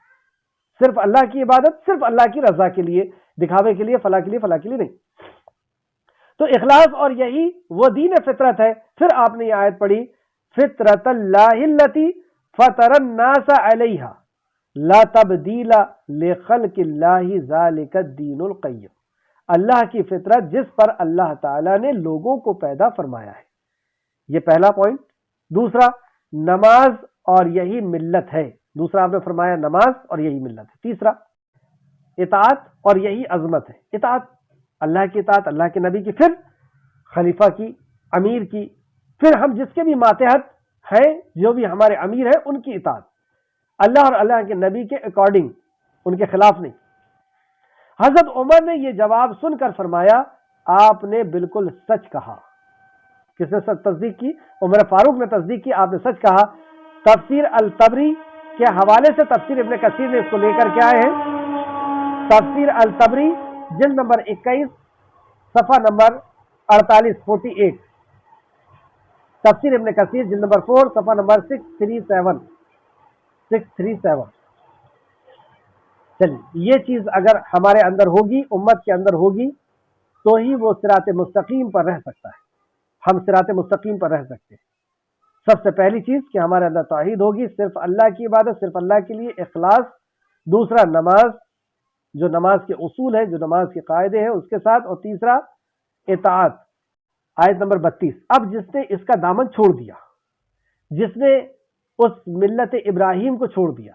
صرف اللہ کی عبادت، صرف اللہ کی رضا کے لیے، دکھاوے کے لیے، فلاں کے لیے، فلاں کے لیے نہیں۔ تو اخلاص اور یہی وہ دین فطرت ہے۔ پھر آپ نے یہ آیت پڑھی، فطرت اللہ التی فطر الناس علیہا لا تبدیل لخلق اللہ ذالک الدین القیم، اللہ کی فطرت جس پر اللہ تعالی نے لوگوں کو پیدا فرمایا ہے، یہ پہلا پوائنٹ. دوسرا نماز اور یہی ملت ہے. دوسرا آپ نے فرمایا نماز اور یہی ملت ہے. تیسرا اطاعت اور یہی عظمت ہے. اطاعت اللہ کی اطاعت، اللہ کے نبی کی، پھر خلیفہ کی، امیر کی، پھر ہم جس کے بھی ماتحت ہیں جو بھی ہمارے امیر ہیں ان کی اطاعت، اللہ اور اللہ کے نبی کے اکارڈنگ، ان کے خلاف نہیں. حضرت عمر نے یہ جواب سن کر فرمایا آپ نے بالکل سچ کہا. کس نے تصدیق کی؟ عمر فاروق نے تصدیق کی، آپ نے سچ کہا. تفسیر الطبری کے حوالے سے تفسیر ابن کثیر نے اس کو لے کر کے آئے ہیں. تفسیر الطبری جلد نمبر 21 صفحہ نمبر 48 تفسیر ابن کثیر جلد نمبر 4 صفحہ نمبر 637. چلیے یہ چیز اگر ہمارے اندر ہوگی، امت کے اندر ہوگی، تو ہی وہ صراط مستقیم پر رہ سکتا ہے. ہم صراط مستقیم پر رہ سکتے ہیں. سب سے پہلی چیز کہ ہمارے اندر توحید ہوگی، صرف اللہ کی عبادت، صرف اللہ کے لیے اخلاص. دوسرا نماز، جو نماز کے اصول ہے، جو نماز کے قاعدے ہیں اس کے ساتھ. اور تیسرا اطاعت. آیت نمبر 32. اب جس نے اس کا دامن چھوڑ دیا، جس نے اس ملت ابراہیم کو چھوڑ دیا،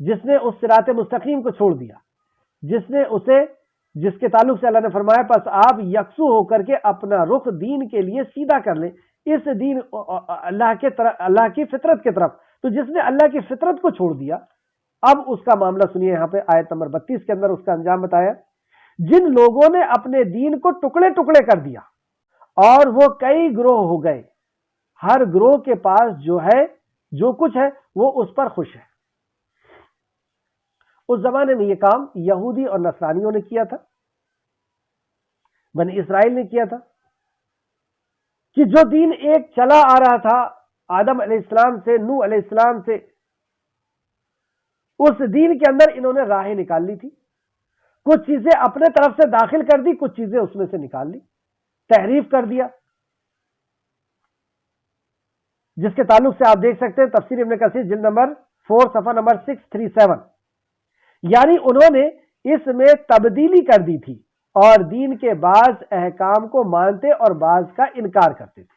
جس نے اس صراط مستقیم کو چھوڑ دیا، جس کے تعلق سے اللہ نے فرمایا پس آپ یکسو ہو کر کے اپنا رخ دین کے لیے سیدھا کر لیں، اس دین اللہ کی فطرت کی طرف. تو جس نے اللہ کی فطرت کو چھوڑ دیا، اب اس کا معاملہ سنیے. یہاں پہ آیت نمبر 32 کے اندر اس کا انجام بتایا. جن لوگوں نے اپنے دین کو ٹکڑے ٹکڑے کر دیا اور وہ کئی گروہ ہو گئے، ہر گروہ کے پاس جو ہے، جو کچھ ہے، وہ اس پر خوش ہے. اس زمانے میں یہ کام یہودی اور نصرانیوں نے کیا تھا، بنی اسرائیل نے کیا تھا، کہ جو دین ایک چلا آ رہا تھا آدم علیہ السلام سے، نوح علیہ السلام سے، اس دین کے اندر انہوں نے راہیں نکال لی تھی. کچھ چیزیں اپنے طرف سے داخل کر دی، کچھ چیزیں اس میں سے نکال لی، تحریف کر دیا. جس کے تعلق سے آپ دیکھ سکتے ہیں تفسیر ابن کثیر جلد نمبر 4 صفحہ نمبر 637. یعنی انہوں نے اس میں تبدیلی کر دی تھی اور دین کے بعض احکام کو مانتے اور بعض کا انکار کرتے تھے.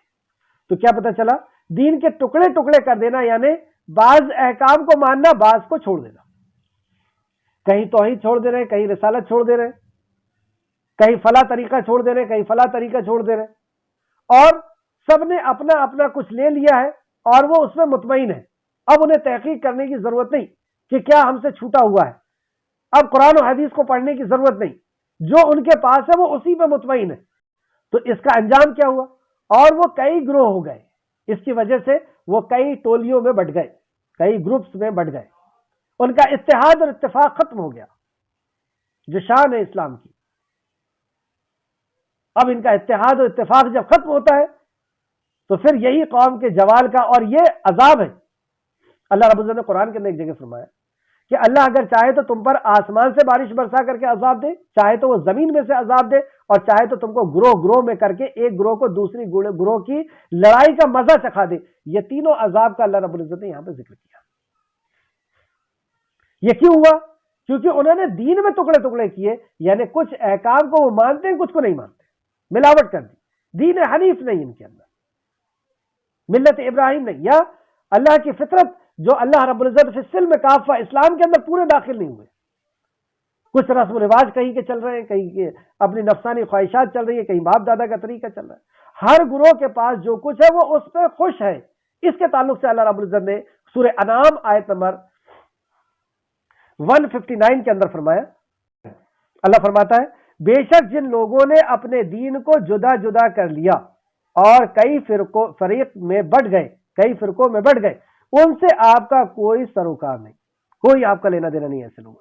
تو کیا پتہ چلا؟ دین کے ٹکڑے ٹکڑے کر دینا یعنی بعض احکام کو ماننا، بعض کو چھوڑ دینا. کہیں توحید چھوڑ دے رہے، کہیں رسالت چھوڑ دے رہے، کہیں فلاں طریقہ چھوڑ دے رہے، کہیں فلاں طریقہ چھوڑ دے رہے، اور سب نے اپنا اپنا کچھ لے لیا ہے اور وہ اس میں مطمئن ہے. اب انہیں تحقیق کرنے کی ضرورت نہیں کہ کیا ہم سے چھوٹا ہوا ہے. اب قرآن و حدیث کو پڑھنے کی ضرورت نہیں، جو ان کے پاس ہے وہ اسی پہ مطمئن ہے. تو اس کا انجام کیا ہوا؟ اور وہ کئی گروہ ہو گئے. اس کی وجہ سے وہ کئی ٹولیوں میں بٹ گئے، کئی گروپس میں بٹ گئے. ان کا اتحاد اور اتفاق ختم ہو گیا، جو شان ہے اسلام کی. اب ان کا اتحاد اور اتفاق جب ختم ہوتا ہے تو پھر یہی قوم کے زوال کا اور یہ عذاب ہے. اللہ رب العزت نے قرآن کے اندر ایک جگہ فرمایا کہ اللہ اگر چاہے تو تم پر آسمان سے بارش برسا کر کے عذاب دے، چاہے تو وہ زمین میں سے عذاب دے، اور چاہے تو تم کو گروہ گروہ میں کر کے ایک گروہ کو دوسری گروہ کی لڑائی کا مزہ چکھا دے. یہ تینوں عذاب کا اللہ رب العزت نے یہاں پہ ذکر کیا. یہ کیوں ہوا؟ کیونکہ انہوں نے دین میں ٹکڑے ٹکڑے کیے، یعنی کچھ احکام کو وہ مانتے ہیں، کچھ کو نہیں مانتے، ملاوٹ کر دی. دین حنیف نہیں ان کے اندر، ملت ابراہیم نہیں، یا اللہ کی فطرت جو اللہ رب العزت فی السلم کافہ، اسلام کے اندر پورے داخل نہیں ہوئے. کچھ رسم و رواج کہیں کے چل رہے ہیں، کہیں کے اپنی نفسانی خواہشات چل رہی ہے، کہیں باپ دادا کا طریقہ چل رہا ہے. ہر گروہ کے پاس جو کچھ ہے وہ اس پہ خوش ہے. اس کے تعلق سے اللہ رب العزت نے سورہ انعام آیت نمبر 159 کے اندر فرمایا، اللہ فرماتا ہے بے شک جن لوگوں نے اپنے دین کو جدا جدا کر لیا اور کئی فریق میں بٹ گئے، کئی فرقوں میں بٹ گئے، ان سے آپ کا کوئی سروکار نہیں، کوئی آپ کا لینا دینا نہیں. ایسے لوگ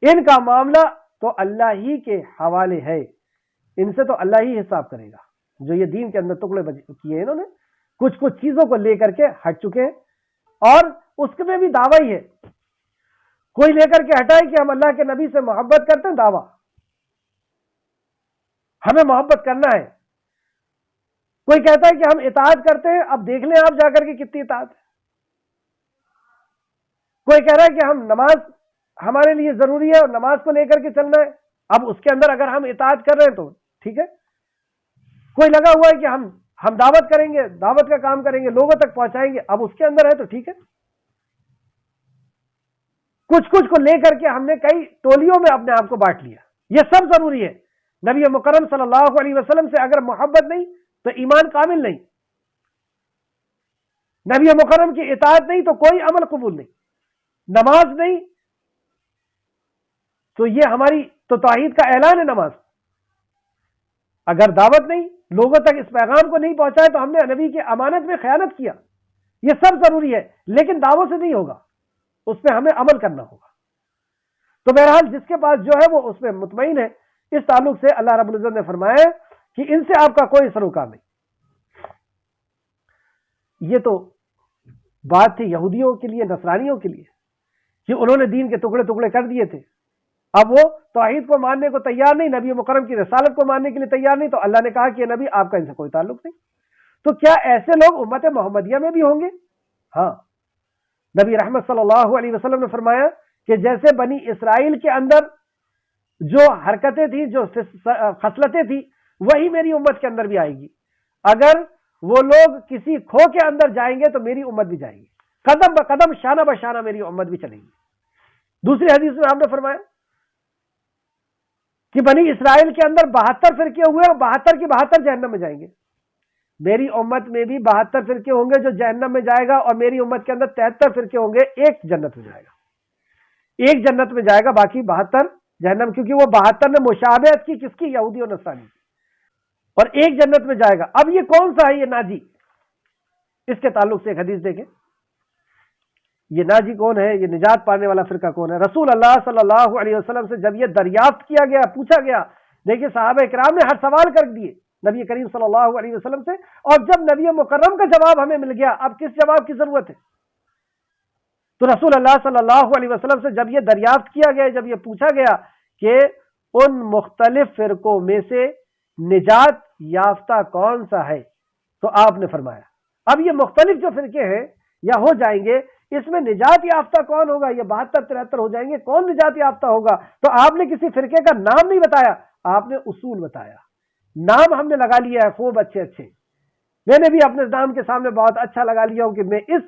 ان کا معاملہ تو اللہ ہی کے حوالے ہے، ان سے تو اللہ ہی حساب کرے گا. جو یہ دین کے اندر ٹکڑے کیے انہوں نے، کچھ کچھ چیزوں کو لے کر کے ہٹ چکے ہیں، اور اس میں بھی دعویٰ ہی ہے. کوئی لے کر کے ہٹائے کہ ہم اللہ کے نبی سے محبت کرتے ہیں، دعویٰ ہمیں محبت کرنا ہے. کوئی کہتا ہے کہ ہم اطاعت کرتے ہیں، اب دیکھ لیں آپ جا کر کے کتنی اطاعت ہے. کوئی کہہ رہا ہے کہ ہم نماز ہمارے لیے ضروری ہے اور نماز کو لے کر کے چلنا ہے، اب اس کے اندر اگر ہم اطاعت کر رہے ہیں تو ٹھیک ہے. کوئی لگا ہوا ہے کہ ہم دعوت کریں گے، دعوت کا کام کریں گے، لوگوں تک پہنچائیں گے، اب اس کے اندر ہے تو ٹھیک ہے. کچھ کو لے کر کے ہم نے کئی ٹولیوں میں اپنے آپ کو بانٹ لیا. یہ سب ضروری ہے. نبی مکرم صلی اللہ علیہ وسلم سے اگر محبت نہیں تو ایمان کامل نہیں. نبی مکرم کی اطاعت نہیں تو کوئی عمل قبول نہیں. نماز نہیں تو یہ ہماری تو توحید کا اعلان ہے نماز. اگر دعوت نہیں، لوگوں تک اس پیغام کو نہیں پہنچائے تو ہم نے نبی کی امانت میں خیانت کیا. یہ سب ضروری ہے، لیکن دعوت سے نہیں ہوگا، اس پہ ہمیں عمل کرنا ہوگا. تو بہرحال جس کے پاس جو ہے وہ اس پہ مطمئن ہے. اس تعلق سے اللہ رب العزت نے فرمایا کہ ان سے آپ کا کوئی سروکار نہیں. یہ تو بات تھی یہودیوں کے لیے، نصرانیوں کے لیے، کہ انہوں نے دین کے ٹکڑے ٹکڑے کر دیے تھے. اب وہ توحید کو ماننے کو تیار نہیں، نبی مکرم کی رسالت کو ماننے کے لیے تیار نہیں. تو اللہ نے کہا کہ نبی آپ کا ان سے کوئی تعلق نہیں. تو کیا ایسے لوگ امت محمدیہ میں بھی ہوں گے؟ ہاں. نبی رحمت صلی اللہ علیہ وسلم نے فرمایا کہ جیسے بنی اسرائیل کے اندر جو حرکتیں تھیں، جو خصلتیں تھیں، وہی میری امت کے اندر بھی آئے گی. اگر وہ لوگ کسی کھو کے اندر جائیں گے تو میری امت بھی جائے گی. قدم بقدم، شانہ بشانہ میری امت بھی چلے گی. دوسری حدیث میں آپ نے فرمایا کہ بنی اسرائیل کے اندر 72 فرقے ہوئے اور 72 کی 72 جہنم میں جائیں گے. میری امت میں بھی 72 فرقے ہوں گے جو جہنم میں جائے گا، اور میری امت کے اندر 73 فرقے ہوں گے، ایک جنت میں جائے گا. ایک جنت میں جائے گا، باقی 72 جہنم. کیونکہ وہ 72 نے مشابہت کی کس کی؟ یہودی اور نصرانی. اور ایک جنت میں جائے گا. اب یہ کون سا ہے یہ ناجی؟ اس کے تعلق سے ایک حدیث دیکھیں. یہ ناجی کون ہے؟ یہ نجات پانے والا فرقہ کون ہے؟ رسول اللہ صلی اللہ علیہ وسلم سے جب یہ دریافت کیا گیا، پوچھا گیا، دیکھیے صحابہ کرام نے ہر سوال کر دیے نبی کریم صلی اللہ علیہ وسلم سے، اور جب نبی مکرم کا جواب ہمیں مل گیا، اب کس جواب کی ضرورت ہے؟ تو رسول اللہ صلی اللہ علیہ وسلم سے جب یہ دریافت کیا گیا، جب یہ پوچھا گیا کہ ان مختلف فرقوں میں سے نجات یافتہ کون سا ہے، تو آپ نے فرمایا اب یہ مختلف جو فرقے ہیں یا ہو جائیں گے، اس میں نجات یافتہ کون ہوگا؟ یہ 72 73 ہو جائیں گے، کون نجات یافتہ ہوگا؟ تو آپ نے کسی فرقے کا نام نہیں بتایا، آپ نے اصول بتایا. نام ہم نے لگا لیا ہے خوب اچھے. میں نے بھی اپنے نام کے سامنے بہت اچھا لگا لیا ہوں کہ میں اس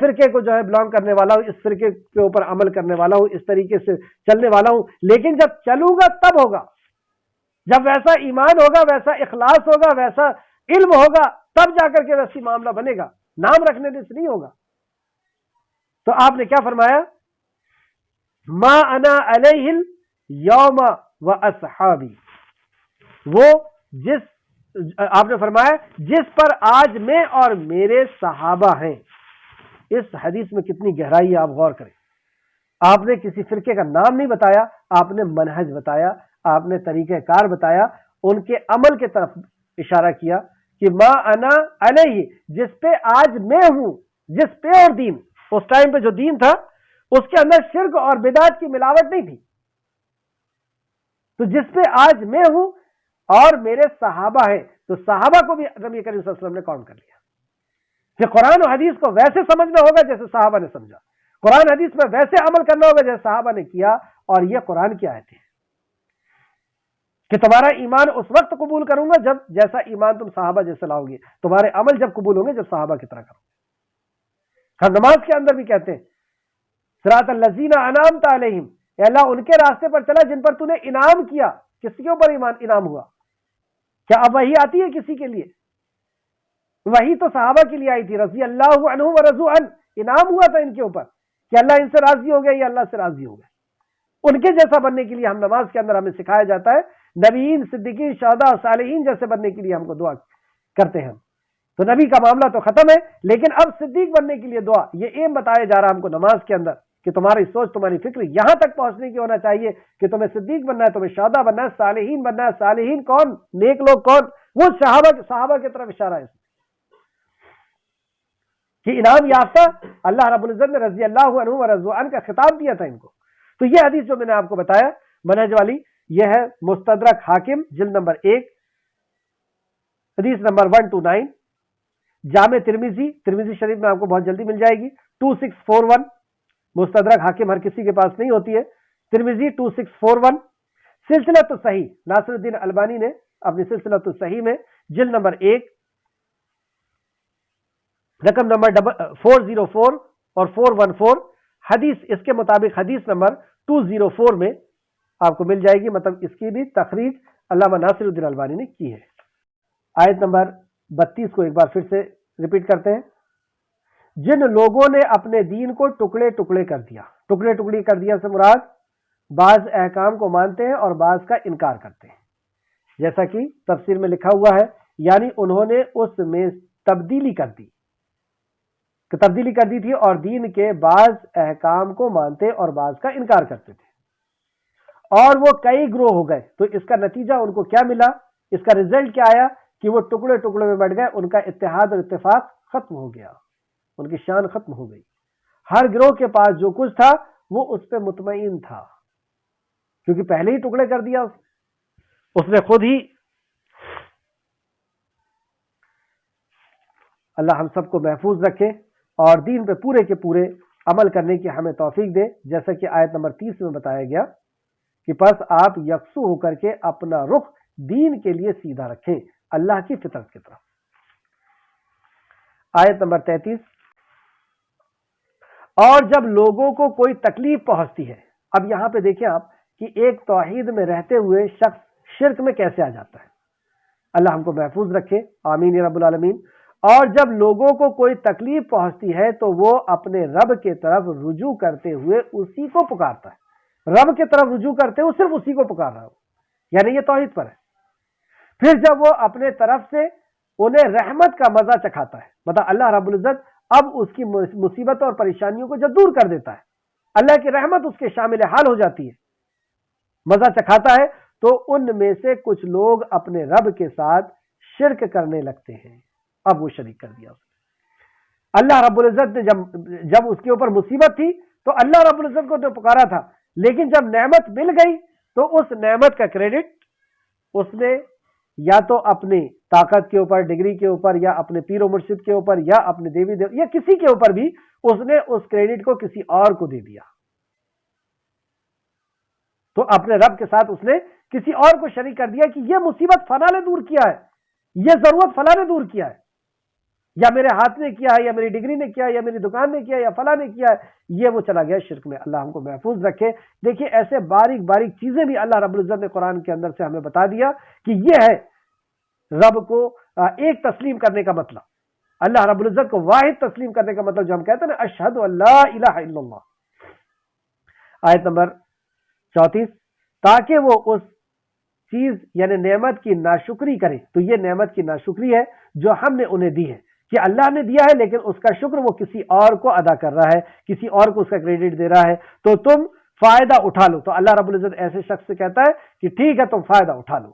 فرقے کو جو ہے بلانگ کرنے والا ہوں، اس فرقے کے اوپر عمل کرنے والا ہوں، اس طریقے سے چلنے والا ہوں. لیکن جب چلوں گا تب ہوگا، جب ویسا ایمان ہوگا، ویسا اخلاص ہوگا، ویسا علم ہوگا، تب جا کر کے ویسی معاملہ بنے گا. نام رکھنے سے نہیں ہوگا. تو آپ نے کیا فرمایا؟ ما انا علیہ یوم و اصحابی. وہ آپ نے فرمایا جس پر آج میں اور میرے صحابہ ہیں. اس حدیث میں کتنی گہرائی ہے، آپ غور کریں. آپ نے کسی فرقے کا نام نہیں بتایا، آپ نے منہج بتایا، آپ نے طریقہ کار بتایا، ان کے عمل کی طرف اشارہ کیا کہ ما انا علیہ، جس پہ آج میں ہوں. جس پہ، اور دین، اس ٹائم پہ جو دین تھا اس کے اندر شرک اور بدعت کی ملاوٹ نہیں تھی. تو جس پہ آج میں ہوں اور میرے صحابہ ہیں، تو صحابہ کو بھی نبی کریم صلی اللہ علیہ وسلم نے کاؤنٹ کر لیا کہ قرآن و حدیث کو ویسے سمجھنا ہوگا جیسے صحابہ نے سمجھا، قرآن حدیث میں ویسے عمل کرنا ہوگا جیسے صحابہ نے کیا. اور یہ قرآن کی آیتیں ہیں کہ تمہارا ایمان اس وقت قبول کروں گا جب جیسا ایمان تم صحابہ جیسے لاؤ گے، تمہارے عمل جب قبول ہوں گے جب صحابہ کی طرح کرو. ہم نماز کے اندر بھی کہتے ہیں صراط الذین انعمت علیہم، اے اللہ ان کے راستے پر چلا جن پر تو نے انعام کیا. کس کے اوپر انعام ہوا؟ کیا اب وہی آتی ہے کسی کے لیے؟ وہی تو صحابہ کے لیے آئی تھی. رضی اللہ عنہم ورضوا عنہ، انعام ہوا تھا ان کے اوپر کہ اللہ ان سے راضی ہو گئے، یہ اللہ سے راضی ہو گئے. ان کے جیسا بننے کے لیے ہم نماز کے اندر ہمیں سکھایا جاتا ہے نبیین، صدیقین، شہداء، صالحین جیسے بننے کے لیے ہم کو دعا کرتے ہیں. تو نبی کا معاملہ تو ختم ہے، لیکن اب صدیق بننے کے لیے دعا. یہ ایم بتایا جا رہا ہم کو نماز کے اندر کہ تمہاری سوچ، تمہاری فکر یہاں تک پہنچنے کی ہونا چاہیے کہ تمہیں صدیق بننا ہے، تمہیں شہداء بننا ہے، صالحین بننا ہے. صالحین کون؟ نیک لوگ کون؟ وہ صحابہ کی طرف اشارہ ہے کہ انعام یافتہ. اللہ رب العزت نے رضی اللہ عنہ ورضوا عنہ کا خطاب دیا تھا ان کو. تو یہ حدیث جو میں نے آپ کو بتایا منہج والی، یہ ہے مستدرک حاکم جلد نمبر 1 حدیث نمبر 129. جامع ترمذی شریف میں آپ کو بہت جلدی مل جائے گی 2641. مستدرک حاکم ہر کسی کے پاس نہیں ہوتی ہے. ترمذی 2641. سلسلۃ الصحیح، ناصر الدین البانی نے اپنی سلسلۃ الصحیح میں جلد نمبر 1 رقم نمبر 404 اور 414 حدیث اس کے مطابق حدیث نمبر 204 میں آپ کو مل جائے گی، مطلب اس کی بھی تخریج علامہ ناصر الدین البانی نے کی ہے۔ آیت نمبر 32 کو ایک بار پھر سے ریپیٹ کرتے ہیں۔ جن لوگوں نے اپنے دین کو ٹکڑے ٹکڑے کر دیا، ٹکڑے ٹکڑے کر دیا سے مراد بعض احکام کو مانتے ہیں اور بعض کا انکار کرتے ہیں، جیسا کہ تفسیر میں لکھا ہوا ہے، یعنی انہوں نے اس میں تبدیلی کر دی تھی اور دین کے بعض احکام کو مانتے اور بعض کا انکار کرتے تھے، اور وہ کئی گروہ ہو گئے۔ تو اس کا نتیجہ ان کو کیا ملا، اس کا رزلٹ کیا آیا کہ وہ ٹکڑے ٹکڑے میں بٹ گئے، ان کا اتحاد اور اتفاق ختم ہو گیا، ان کی شان ختم ہو گئی۔ ہر گروہ کے پاس جو کچھ تھا وہ اس پہ مطمئن تھا، کیونکہ پہلے ہی ٹکڑے کر دیا اس نے خود ہی۔ اللہ ہم سب کو محفوظ رکھے اور دین پہ پورے کے پورے عمل کرنے کی ہمیں توفیق دے، جیسا کہ آیت نمبر 30 میں بتایا گیا کہ پس آپ یکسو ہو کر کے اپنا رخ دین کے لیے سیدھا رکھیں، اللہ کی فطرت کی طرف۔ آیت نمبر 33، اور جب لوگوں کو کوئی تکلیف پہنچتی ہے، اب یہاں پہ دیکھیں آپ کہ ایک توحید میں رہتے ہوئے شخص شرک میں کیسے آ جاتا ہے۔ اللہ ہم کو محفوظ رکھے، آمین یا رب العالمین۔ اور جب لوگوں کو کوئی تکلیف پہنچتی ہے تو وہ اپنے رب کے طرف رجوع کرتے ہوئے اسی کو پکارتا ہے، رب کے طرف رجوع کرتے ہوئے صرف اسی کو پکار رہا ہو، یعنی یہ توحید پر ہے۔ پھر جب وہ اپنے طرف سے انہیں رحمت کا مزہ چکھاتا ہے، مطلب اللہ رب العزت اب اس کی مصیبتوں اور پریشانیوں کو جب دور کر دیتا ہے، اللہ کی رحمت اس کے شامل حال ہو جاتی ہے، مزہ چکھاتا ہے، تو ان میں سے کچھ لوگ اپنے رب کے ساتھ شرک کرنے لگتے ہیں۔ اب وہ شریک کر دیا اللہ رب العزت نے جب اس کے اوپر مصیبت تھی تو اللہ رب العزت کو تو پکارا تھا، لیکن جب نعمت مل گئی تو اس نعمت کا کریڈٹ اس نے یا تو اپنی طاقت کے اوپر، ڈگری کے اوپر، یا اپنے پیر و مرشد کے اوپر، یا اپنے دیوی دیو یا کسی کے اوپر بھی اس نے اس کریڈٹ کو کسی اور کو دے دیا۔ تو اپنے رب کے ساتھ اس نے کسی اور کو شریک کر دیا کہ یہ مصیبت فلاں نے دور کیا ہے، یہ ضرورت فلاں نے دور کیا ہے، یا میرے ہاتھ نے کیا ہے، یا میری ڈگری نے کیا ہے، یا میری دکان نے کیا ہے، یا فلاں نے کیا ہے، یہ وہ چلا گیا شرک میں۔ اللہ ہم کو محفوظ رکھے۔ دیکھیے ایسے باریک باریک چیزیں بھی اللہ رب العزت نے قرآن کے اندر سے ہمیں بتا دیا کہ یہ ہے رب کو ایک تسلیم کرنے کا مطلب، اللہ رب العزت کو واحد تسلیم کرنے کا مطلب جو ہم کہتے ہیں نا اشہد اللہ الہ الا اللہ۔ آیت نمبر 34، تاکہ وہ اس چیز یعنی نعمت کی ناشکری کرے، تو یہ نعمت کی ناشکری ہے جو ہم نے انہیں دی ہے، کہ اللہ نے دیا ہے لیکن اس کا شکر وہ کسی اور کو ادا کر رہا ہے، کسی اور کو اس کا کریڈٹ دے رہا ہے، تو تم فائدہ اٹھا لو۔ تو اللہ رب العزت ایسے شخص سے کہتا ہے کہ ٹھیک ہے تم فائدہ اٹھا لو،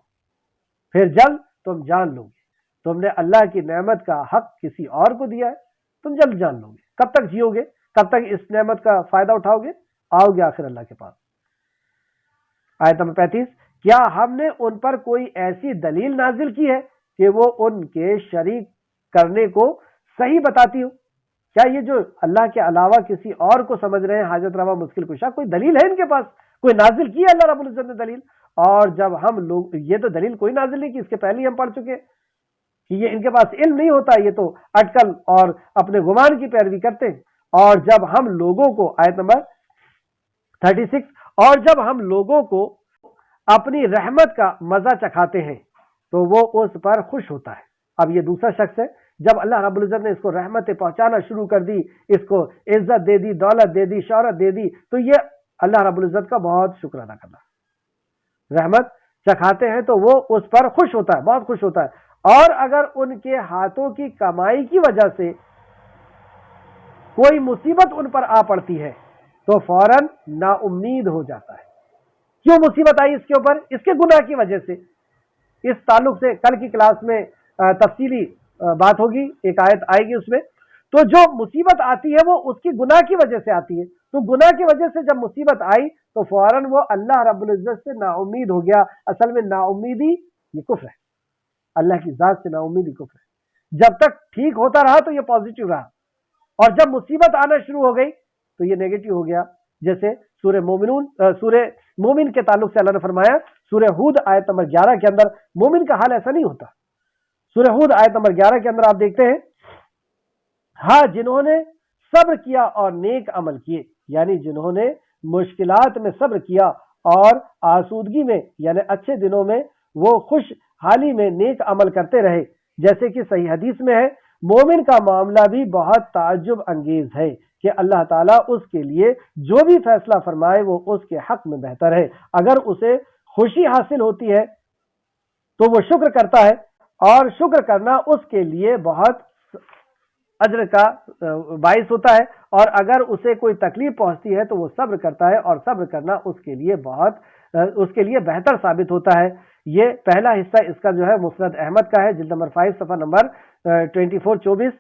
پھر جلد تم جان لو گے تم نے اللہ کی نعمت کا حق کسی اور کو دیا ہے، تم جلد جان لو گے۔ کب تک جیو گے؟ کب تک اس نعمت کا فائدہ اٹھاؤ گے؟ آؤ گے آخر اللہ کے پاس۔ آیت نمبر 35، کیا ہم نے ان پر کوئی ایسی دلیل نازل کی ہے کہ وہ ان کے شریک کرنے کو صحیح بتاتی ہو؟ کیا یہ جو اللہ کے علاوہ کسی اور کو سمجھ رہے ہیں حاجت روا مشکل کشا، کوئی دلیل ہے ان کے پاس؟ کوئی نازل کی ہے اللہ رب العزت نے دلیل؟ اور جب ہم لوگ یہ تو دلیل کوئی نازل نہیں کی، اس کے پہلے ہی ہم پڑھ چکے کہ یہ ان کے پاس علم نہیں ہوتا، یہ تو اٹکل اور اپنے گمان کی پیروی کرتے ہیں۔ اور جب ہم لوگوں کو، آیت نمبر 36، اور جب ہم لوگوں کو اپنی رحمت کا مزہ چکھاتے ہیں تو وہ اس پر خوش ہوتا ہے۔ اب یہ دوسرا شخص ہے، جب اللہ رب العزت نے اس کو رحمتیں پہنچانا شروع کر دی، اس کو عزت دے دی، دولت دے دی، شہرت دے دی، تو یہ اللہ رب العزت کا بہت شکر ادا کرنا۔ رحمت چکھاتے ہیں تو وہ اس پر خوش ہوتا ہے، بہت خوش ہوتا ہے۔ اور اگر ان کے ہاتھوں کی کمائی کی وجہ سے کوئی مصیبت ان پر آ پڑتی ہے تو فوراً نا امید ہو جاتا ہے۔ کیوں مصیبت آئی اس کے اوپر؟ اس کے گناہ کی وجہ سے۔ اس تعلق سے کل کی کلاس میں تفصیلی بات ہوگی، ایک آیت آئے گی اس میں۔ تو جو مصیبت آتی ہے وہ اس کی گناہ کی وجہ سے آتی ہے، تو گناہ کی وجہ سے جب مصیبت آئی تو فوراً وہ اللہ رب العزت سے نا امید ہو گیا۔ اصل میں نا امیدی یہ کفر ہے، اللہ کی ذات سے نا امیدی کفر ہے۔ جب تک ٹھیک ہوتا رہا تو یہ پازیٹیو رہا، اور جب مصیبت آنا شروع ہو گئی تو یہ نیگیٹو ہو گیا۔ جیسے سورہ مومن کے تعلق سے اللہ نے فرمایا سورہ ہود آیت نمبر 11 کے اندر، مومن کا حال ایسا نہیں ہوتا۔ سورہ ہود آیت نمبر 11 کے اندر آپ دیکھتے ہیں ہاں جنہوں نے صبر کیا اور نیک عمل کیے، یعنی جنہوں نے مشکلات میں صبر کیا اور آسودگی میں یعنی اچھے دنوں میں وہ خوش حالی میں نیک عمل کرتے رہے، جیسے کہ صحیح حدیث میں ہے مومن کا معاملہ بھی بہت تعجب انگیز ہے کہ اللہ تعالیٰ اس کے لیے جو بھی فیصلہ فرمائے وہ اس کے حق میں بہتر ہے، اگر اسے خوشی حاصل ہوتی ہے تو وہ شکر کرتا ہے اور شکر کرنا اس کے لیے بہت اجر کا باعث ہوتا ہے، اور اگر اسے کوئی تکلیف پہنچتی ہے تو وہ صبر کرتا ہے اور صبر کرنا اس کے لیے بہتر ثابت ہوتا ہے۔ یہ پہلا حصہ اس کا جو ہے مسند احمد کا ہے، جلد نمبر 5 صفحہ نمبر 24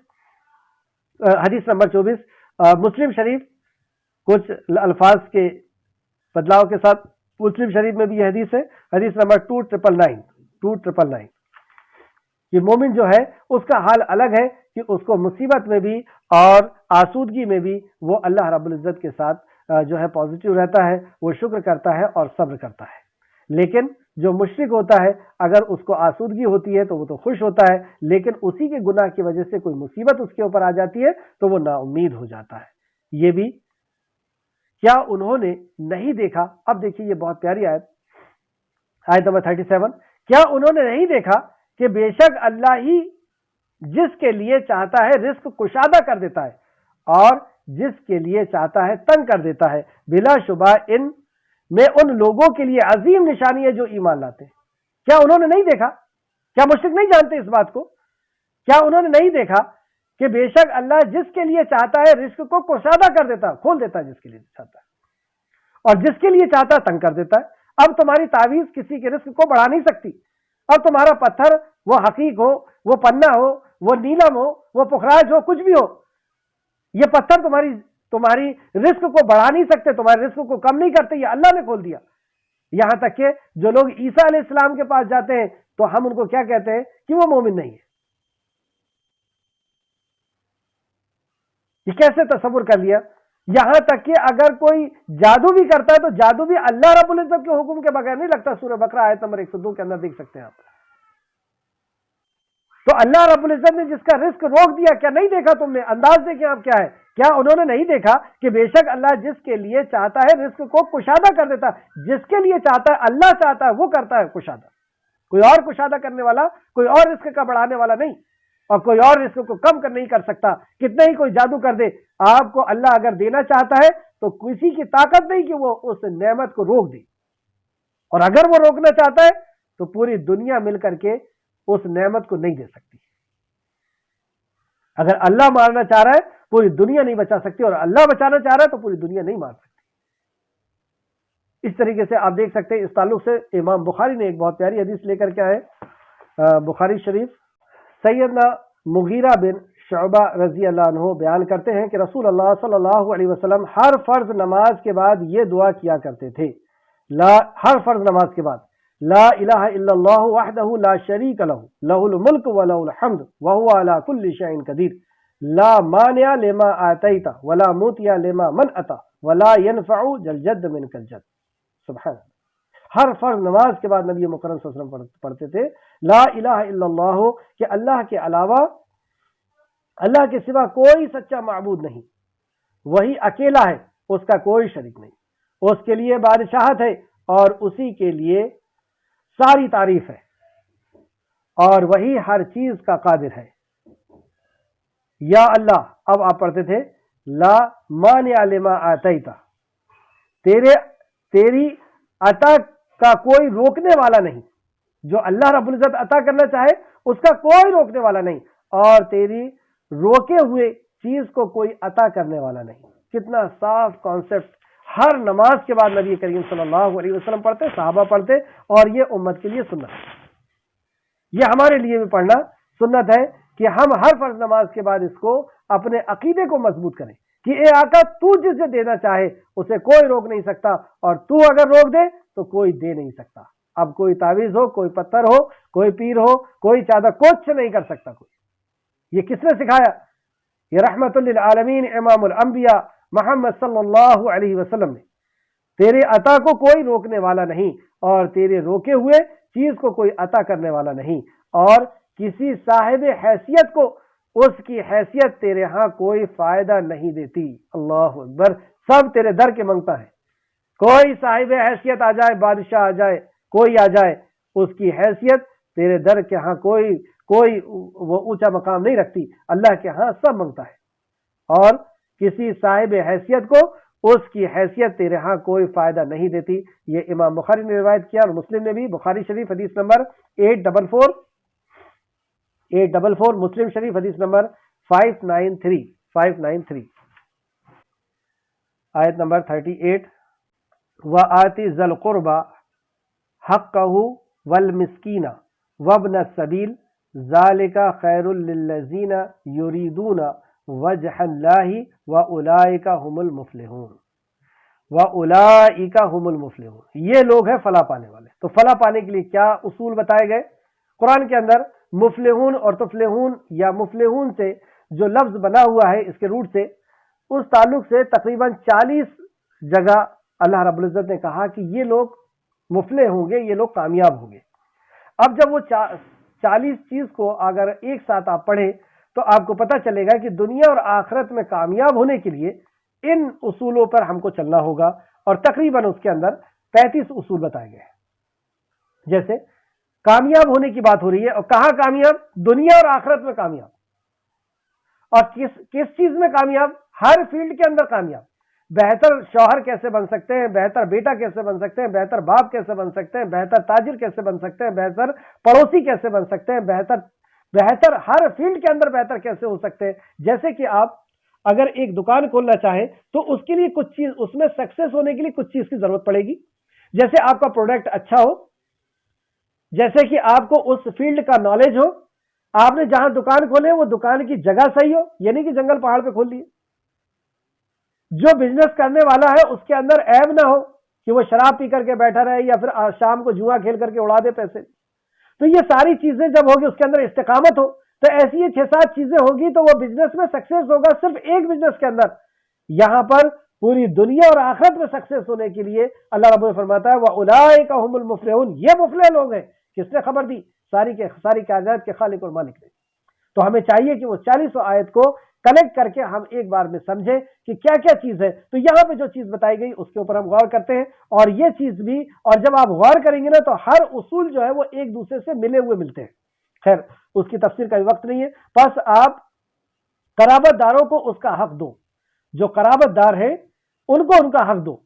حدیث نمبر 24۔ مسلم شریف کچھ الفاظ کے بدلاؤ کے ساتھ مسلم شریف میں بھی یہ حدیث ہے، حدیث نمبر 2999۔ کہ مومن جو ہے اس کا حال الگ ہے کہ اس کو مصیبت میں بھی اور آسودگی میں بھی وہ اللہ رب العزت کے ساتھ جو ہے پازیٹیو رہتا ہے، وہ شکر کرتا ہے اور صبر کرتا ہے۔ لیکن جو مشرک ہوتا ہے اگر اس کو آسودگی ہوتی ہے تو وہ تو خوش ہوتا ہے، لیکن اسی کے گناہ کی وجہ سے کوئی مصیبت اس کے اوپر آ جاتی ہے تو وہ نا امید ہو جاتا ہے۔ یہ بھی کیا انہوں نے نہیں دیکھا، اب دیکھیے یہ بہت پیاری آیت نمبر 37، کیا انہوں نے نہیں دیکھا کہ بے شک اللہ ہی جس کے لیے چاہتا ہے رزق کشادہ کر دیتا ہے اور جس کے لیے چاہتا ہے تنگ کر دیتا ہے، بلا شبہ ان میں ان لوگوں کے لیے عظیم نشانی ہے جو ایمان لاتے ہیں۔ کیا انہوں نے نہیں دیکھا؟ کیا مشرک نہیں جانتے اس بات کو؟ کیا انہوں نے نہیں دیکھا کہ بے شک اللہ جس کے لیے چاہتا ہے رزق کو کشادہ کر دیتا ہے، کھول دیتا ہے جس کے لیے چاہتا ہے، اور جس کے لیے چاہتا ہے تنگ کر دیتا ہے۔ اب تمہاری تعویذ کسی کے رزق کو بڑھا نہیں سکتی، اب تمہارا پتھر وہ حقیق ہو، وہ پنہ ہو، وہ نیلم ہو، وہ پخراج ہو، کچھ بھی ہو، یہ پتھر تمہاری رزق کو بڑھا نہیں سکتے، تمہارے رزق کو کم نہیں کرتے، یہ اللہ نے کھول دیا۔ یہاں تک کہ جو لوگ عیسیٰ علیہ السلام کے پاس جاتے ہیں تو ہم ان کو کیا کہتے ہیں کہ وہ مومن نہیں ہے۔ یہ کیسے تصور کر لیا؟ یہاں تک کہ اگر کوئی جادو بھی کرتا ہے تو جادو بھی اللہ رب العزت کے حکم کے بغیر نہیں لگتا۔ سورہ بقرہ آیت نمبر 102 کے اندر دیکھ سکتے ہیں آپ۔ تو اللہ رب العزت نے جس کا رزق روک دیا، کیا نہیں دیکھا تم نے؟ انداز دیکھیں آپ کیا ہے، کیا انہوں نے نہیں دیکھا کہ بے شک اللہ جس کے لیے چاہتا ہے رزق کو کشادہ کر دیتا ہے، جس کے لیے چاہتا ہے اللہ چاہتا ہے وہ کرتا ہے کشادہ، کوئی اور کشادہ کرنے والا، کوئی اور رزق کا بڑھانے والا نہیں، اور کوئی اور رزق کو کم نہیں کر سکتا۔ کتنے ہی کوئی جادو کر دے، آپ کو اللہ اگر دینا چاہتا ہے تو کسی کی طاقت نہیں کہ وہ اس نعمت کو روک دے، اور اگر وہ روکنا چاہتا ہے تو پوری دنیا مل کر کے اس نعمت کو نہیں دے سکتی۔ اگر اللہ مارنا چاہ رہا ہے پوری دنیا نہیں بچا سکتی، اور اللہ بچانا چاہ رہا ہے تو پوری دنیا نہیں مار سکتی۔ اس طریقے سے آپ دیکھ سکتے ہیں اس تعلق سے امام بخاری نے ایک بہت پیاری حدیث لے کر کے آئے، بخاری شریف۔ سیدنا مغیرہ بن شعبہ رضی اللہ عنہ بیان کرتے ہیں کہ رسول اللہ صلی اللہ علیہ وسلم ہر فرض نماز کے بعد یہ دعا کیا کرتے تھے، ہر فرض نماز کے بعد لا الہ الا اللہ وحدہ لا شریک لہ لہ الملک ولہ الحمد وہو علی کل شیء قدیر لا مانع لما آتیت ولا موتی لما منعت ولا ينفع ذا الجد منک الجد۔ سبحان اللہ۔ ہر فرض نماز کے بعد نبی مکرم صلی اللہ علیہ وسلم پڑھتے تھے لا الہ الا اللہ، کہ اللہ کے علاوہ، اللہ کے سوا کوئی سچا معبود نہیں، وہی اکیلا ہے، اس کا کوئی شریک نہیں، اس کے لیے بادشاہت ہے اور اسی کے لیے ساری تعریف ہے، اور وہی ہر چیز کا قادر ہے۔ یا اللہ، اب آپ پڑھتے تھے لا مانع لما آتیت، تیری عطا کا کوئی روکنے والا نہیں، جو اللہ رب العزت عطا کرنا چاہے اس کا کوئی روکنے والا نہیں، اور تیری روکے ہوئے چیز کو کوئی عطا کرنے والا نہیں۔ کتنا صاف کانسیپٹ ہر نماز کے بعد نبی کریم صلی اللہ علیہ وسلم پڑھتے، صحابہ پڑھتے، اور یہ امت کے لیے سنت ہے، یہ ہمارے لیے بھی پڑھنا سنت ہے کہ ہم ہر فرض نماز کے بعد اس کو اپنے عقیدے کو مضبوط کریں کہ اے آقا تو جسے دینا چاہے اسے کوئی روک نہیں سکتا، اور تو اگر روک دے تو کوئی دے نہیں سکتا۔ اب کوئی تعویذ ہو، کوئی پتھر ہو، کوئی پیر ہو، کوئی چادر، کچھ نہیں کر سکتا کوئی۔ یہ کس نے سکھایا؟ یہ رحمت للعالمین امام الانبیاء محمد صلی اللہ علیہ وسلم نے۔ تیرے عطا کو کوئی روکنے والا نہیں، اور تیرے روکے ہوئے چیز کو کوئی عطا کرنے والا نہیں، اور کسی صاحب حیثیت کو اس کی حیثیت تیرے ہاں کوئی فائدہ نہیں دیتی۔ اللہ اکبر، سب تیرے در کے منگتا ہے۔ کوئی صاحب حیثیت آ جائے، بادشاہ آ جائے، کوئی آ جائے، اس کی حیثیت تیرے در کے ہاں کوئی وہ اونچا مقام نہیں رکھتی، اللہ کے ہاں سب منگتا ہے۔ اور کسی صاحب حیثیت کو اس کی حیثیت تیرے ہاں کوئی فائدہ نہیں دیتی۔ یہ امام بخاری نے روایت کیا اور مسلم نے بھی۔ بخاری شریف حدیث نمبر 844، مسلم شریف حدیث نمبر 593۔ آیت نمبر 38، وَآتِ ذَا الْقُرْبَى حَقَّهُ وَالْمِسْكِينَ وَابْنَ السَّبِيلِ ذَلِكَ خَيْرٌ لِّلَّذِينَ يُرِيدُونَ وَجْهَ اللَّهِ وَأُولَٰئِكَ هُمُ الْمُفْلِحُونَ۔ یہ لوگ ہیں فلاح پانے والے۔ تو فلاح پانے کے لیے کیا اصول بتائے گئے قرآن کے اندر؟ مفلحون اور تفلحون یا مفلحون سے جو لفظ بنا ہوا ہے اس کے روٹ سے، اس تعلق سے تقریباً 40 جگہ اللہ رب العزت نے کہا کہ یہ لوگ مفلح ہوں گے، یہ لوگ کامیاب ہوں گے۔ اب جب وہ 40 چیز کو اگر ایک ساتھ آپ پڑھیں تو آپ کو پتہ چلے گا کہ دنیا اور آخرت میں کامیاب ہونے کے لیے ان اصولوں پر ہم کو چلنا ہوگا، اور تقریباً اس کے اندر 35 اصول بتائے گئے ہیں۔ جیسے کامیاب ہونے کی بات ہو رہی ہے، اور کہاں کامیاب؟ دنیا اور آخرت میں کامیاب۔ اور کس چیز میں کامیاب؟ ہر فیلڈ کے اندر کامیاب۔ بہتر شوہر کیسے بن سکتے ہیں، بہتر بیٹا کیسے بن سکتے ہیں، بہتر باپ کیسے بن سکتے ہیں، بہتر تاجر کیسے بن سکتے ہیں، بہتر پڑوسی کیسے بن سکتے ہیں، بہتر ہر فیلڈ کے اندر بہتر کیسے ہو سکتے ہیں۔ جیسے کہ آپ اگر ایک دکان کھولنا چاہیں تو اس کے لیے کچھ چیز، اس میں سکسیس ہونے کے لیے کچھ چیز کی ضرورت پڑے گی۔ جیسے آپ کا پروڈکٹ اچھا ہو، جیسے کہ آپ کو اس فیلڈ کا نالج ہو، آپ نے جہاں دکان کھولے وہ دکان کی جگہ صحیح ہو، یعنی کہ جنگل پہاڑ پہ کھول لیے۔ جو بزنس کرنے والا ہے اس کے اندر عیب نہ ہو کہ وہ شراب پی کر کے بیٹھا رہے یا پھر شام کو جوا کھیل کر کے اڑا دے پیسے۔ تو یہ ساری چیزیں جب ہوگی، اس کے اندر استقامت ہو، تو ایسی یہ 6-7 چیزیں ہوگی تو وہ بزنس میں سکسیس ہوگا۔ صرف ایک بزنس کے اندر، یہاں پر پوری دنیا اور آخرت میں سکسیس ہونے کے لیے اللہ رب فرماتا ہے وَأُولَٰئِكَ هُمُ الْمُفْلِحُونَ، یہ مفلح لوگ ہیں۔ کس نے خبر دی؟ ساری کائنات کے خالق اور مالک نے۔ تو ہمیں چاہیے کہ وہ 40 آیت کو کنیکٹ کر کے ہم ایک بار میں سمجھیں کہ کیا کیا چیز ہے۔ تو یہاں پہ جو چیز بتائی گئی اس کے اوپر ہم غور کرتے ہیں، اور یہ چیز بھی، اور جب آپ غور کریں گے نا تو ہر اصول جو ہے وہ ایک دوسرے سے ملے ہوئے ملتے ہیں۔ خیر، اس کی تفسیر کا بھی وقت نہیں ہے، بس آپ قرابت داروں کو اس کا حق دو، جو قرابت دار ہیں ان کو ان کا حق دو،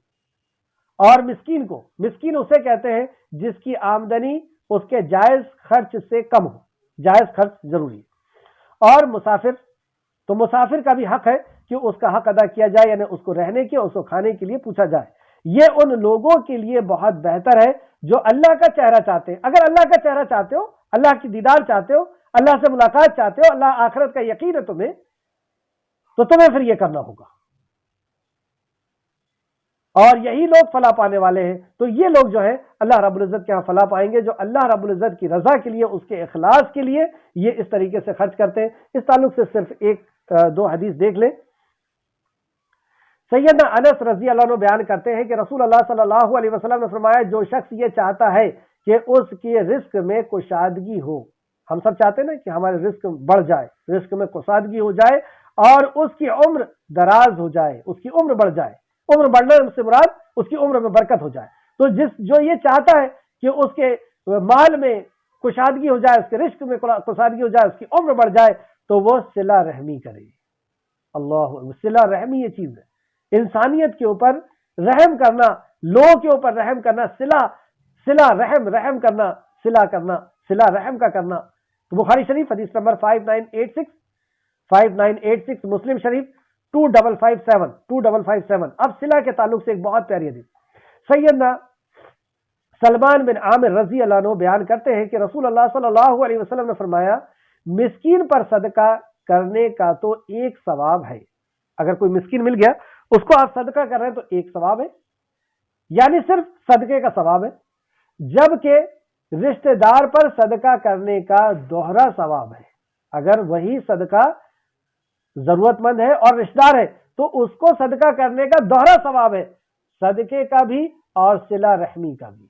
اور مسکین اسے کہتے ہیں جس کی آمدنی اس کے جائز خرچ سے کم ہو، جائز خرچ ضروری ہے۔ اور مسافر کا بھی حق ہے کہ اس کا حق ادا کیا جائے، یعنی اس کو رہنے کے، اس کو کھانے کے لیے پوچھا جائے۔ یہ ان لوگوں کے لیے بہت بہتر ہے جو اللہ کا چہرہ چاہتے ہیں۔ اگر اللہ کا چہرہ چاہتے ہو، اللہ کی دیدار چاہتے ہو، اللہ سے ملاقات چاہتے ہو، اللہ آخرت کا یقین ہے تمہیں، تو تمہیں پھر یہ کرنا ہوگا۔ اور یہی لوگ فلاح پانے والے ہیں۔ تو یہ لوگ جو ہے اللہ رب العزت کے ہاں فلاح پائیں گے، جو اللہ رب العزت کی رضا کے لیے، اس کے اخلاص کے لیے یہ اس طریقے سے خرچ کرتے ہیں۔ اس تعلق سے صرف 1-2 حدیث دیکھ لیں۔ سیدنا انس رضی اللہ عنہ بیان کرتے ہیں کہ رسول اللہ صلی اللہ علیہ وسلم نے فرمایا، جو شخص یہ چاہتا ہے کہ اس کے رزق میں کشادگی ہو، ہم سب چاہتے ہیں نا کہ ہمارے رزق بڑھ جائے، رزق میں کشادگی ہو جائے، اور اس کی عمر دراز ہو جائے، اس کی عمر بڑھ جائے۔ عمر بڑھنے سے مراد اس کی عمر میں برکت ہو جائے۔ تو جو یہ چاہتا ہے کہ اس کے مال میں کشادگی ہو جائے، اس کے رزق میں کشادگی ہو جائے، اس کی عمر بڑھ جائے، تو وہ صلہ رحمی کرے۔ اللہ، صلہ رحمی یہ چیز ہے، انسانیت کے اوپر رحم کرنا، لوگوں کے اوپر رحم کرنا، صلہ رحم کرنا، صلہ رحم کا کرنا۔ تو بخاری شریف حدیث نمبر 5986، مسلم شریف 2557۔ اب صلہ کے تعلق سے ایک بہت پیاری حدیث سیدنا سلمان بن عامر رضی اللہ عنہ بیان کرتے ہیں کہ رسول اللہ صلی اللہ علیہ وسلم نے فرمایا، مسکین پر صدقہ کرنے کا تو ایک ثواب ہے۔ اگر کوئی مسکین مل گیا، اس کو آپ صدقہ کر رہے ہیں تو ایک ثواب ہے، یعنی صرف صدقے کا ثواب ہے، جبکہ رشتہ دار پر صدقہ کرنے کا دوہرا ثواب ہے۔ اگر وہی صدقہ ضرورت مند ہے اور رشتہ دار ہے تو اس کو صدقہ کرنے کا دوہرا ثواب ہے، صدقے کا بھی اور صلہ رحمی کا بھی۔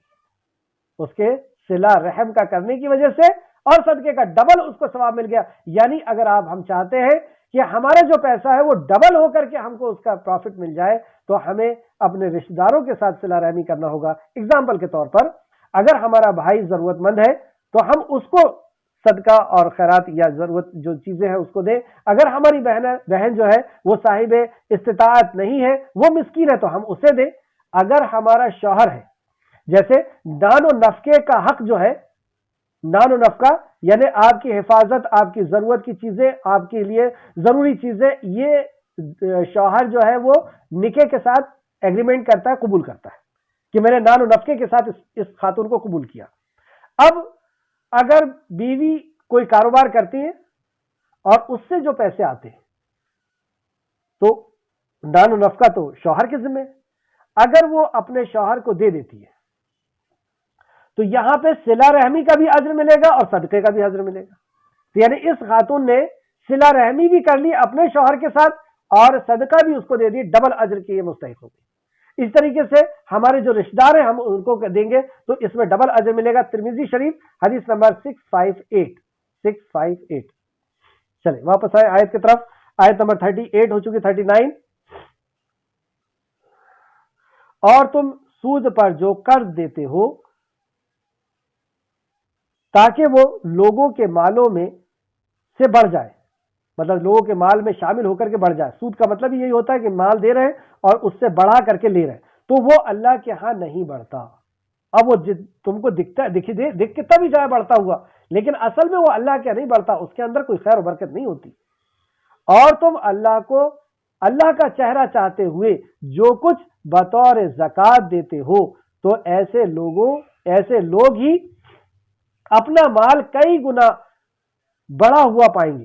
اس کے صلہ رحم کا کرنے کی وجہ سے اور صدقے کا ڈبل اس کو ثواب مل گیا. یعنی اگر ہم چاہتے ہیں کہ ہمارا جو پیسہ ہے وہ ڈبل ہو کر کے ہم کو اس کا پروفٹ مل جائے تو ہمیں اپنے رشتہ داروں کے ساتھ صلہ رحمی کرنا ہوگا. اگزامپل کے طور پر اگر ہمارا بھائی ضرورت مند ہے تو ہم اس کو صدقہ اور خیرات یا ضرورت جو چیزیں ہیں اس کو دیں. اگر ہماری بہن جو ہے وہ صاحب استطاعت نہیں ہے، وہ مسکین ہے، تو ہم اسے دیں. اگر ہمارا شوہر ہے، جیسے دان و نفقے کا حق جو ہے، دان و نفقہ یعنی آپ کی حفاظت، آپ کی ضرورت کی چیزیں، آپ کے لیے ضروری چیزیں، یہ شوہر جو ہے وہ نکاح کے ساتھ ایگریمنٹ کرتا ہے، قبول کرتا ہے کہ میں نے دان و نفقے کے ساتھ اس خاتون کو قبول کیا. اب اگر بیوی کوئی کاروبار کرتی ہے اور اس سے جو پیسے آتے ہیں تو دان و نفقہ تو شوہر کے ذمہ ہے. اگر وہ اپنے شوہر کو دے دیتی ہے تو یہاں پہ صلہ رحمی کا بھی اجر ملے گا اور صدقے کا بھی اجر ملے گا. یعنی اس خاتون نے صلہ رحمی بھی کر لی اپنے شوہر کے ساتھ اور صدقہ بھی اس کو دے دی، ڈبل اجر کی یہ مستحق ہوگی. اس طریقے سے ہمارے جو رشتہ دار ہیں ہم ان کو دیں گے تو اس میں ڈبل اجر ملے گا. ترمذی شریف حدیث نمبر 658. چلیں واپس آئے آیت کی طرف. آیت نمبر 38 ہو چکی، 39. اور تم سود پر جو قرض دیتے ہو تاکہ وہ لوگوں کے مالوں میں سے بڑھ جائے، مطلب لوگوں کے مال میں شامل ہو کر کے بڑھ جائے. سود کا مطلب یہی ہوتا ہے کہ مال دے رہے ہیں اور اس سے بڑھا کر کے لے رہے ہیں، تو وہ اللہ کے ہاں نہیں بڑھتا. اب وہ تم کو دکھ کتنا بھی جائے بڑھتا ہوا، لیکن اصل میں وہ اللہ کے نہیں بڑھتا، اس کے اندر کوئی خیر و برکت نہیں ہوتی. اور تم اللہ کا چہرہ چاہتے ہوئے جو کچھ بطور زکوٰۃ دیتے ہو تو ایسے لوگ ہی اپنا مال کئی گنا بڑا ہوا پائیں گے.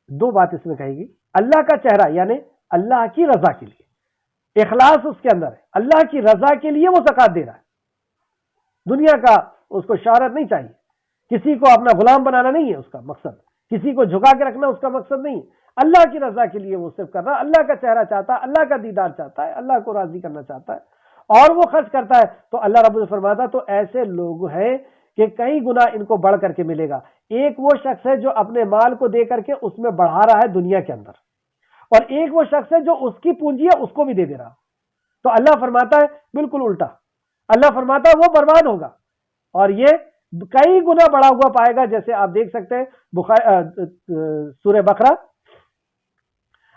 دو بات اس میں کہے گی. اللہ کا چہرہ یعنی اللہ کی رضا کے لیے، اخلاص اس کے اندر ہے، اللہ کی رضا کے لیے وہ زکوٰۃ دے رہا ہے. دنیا کا اس کو شہرت نہیں چاہیے، کسی کو اپنا غلام بنانا نہیں ہے اس کا مقصد، کسی کو جھکا کے رکھنا اس کا مقصد نہیں. اللہ کی رضا کے لیے وہ صرف کر رہا ہے، اللہ کا چہرہ چاہتا ہے، اللہ کا دیدار چاہتا ہے، اللہ کو راضی کرنا چاہتا ہے اور وہ خرچ کرتا ہے. تو اللہ رب العزت فرماتا تو ایسے لوگ ہیں کہ کئی گنا ان کو بڑھ کر کے ملے گا. ایک وہ شخص ہے جو اپنے مال کو دے کر کے اس میں بڑھا رہا ہے دنیا کے اندر، اور ایک وہ شخص ہے جو اس کی پونجی ہے اس کو بھی دے رہا. تو اللہ فرماتا ہے بالکل الٹا. اللہ فرماتا ہے وہ برباد ہوگا اور یہ کئی گنا بڑا ہوا پائے گا. جیسے آپ دیکھ سکتے ہیں سورہ بقرہ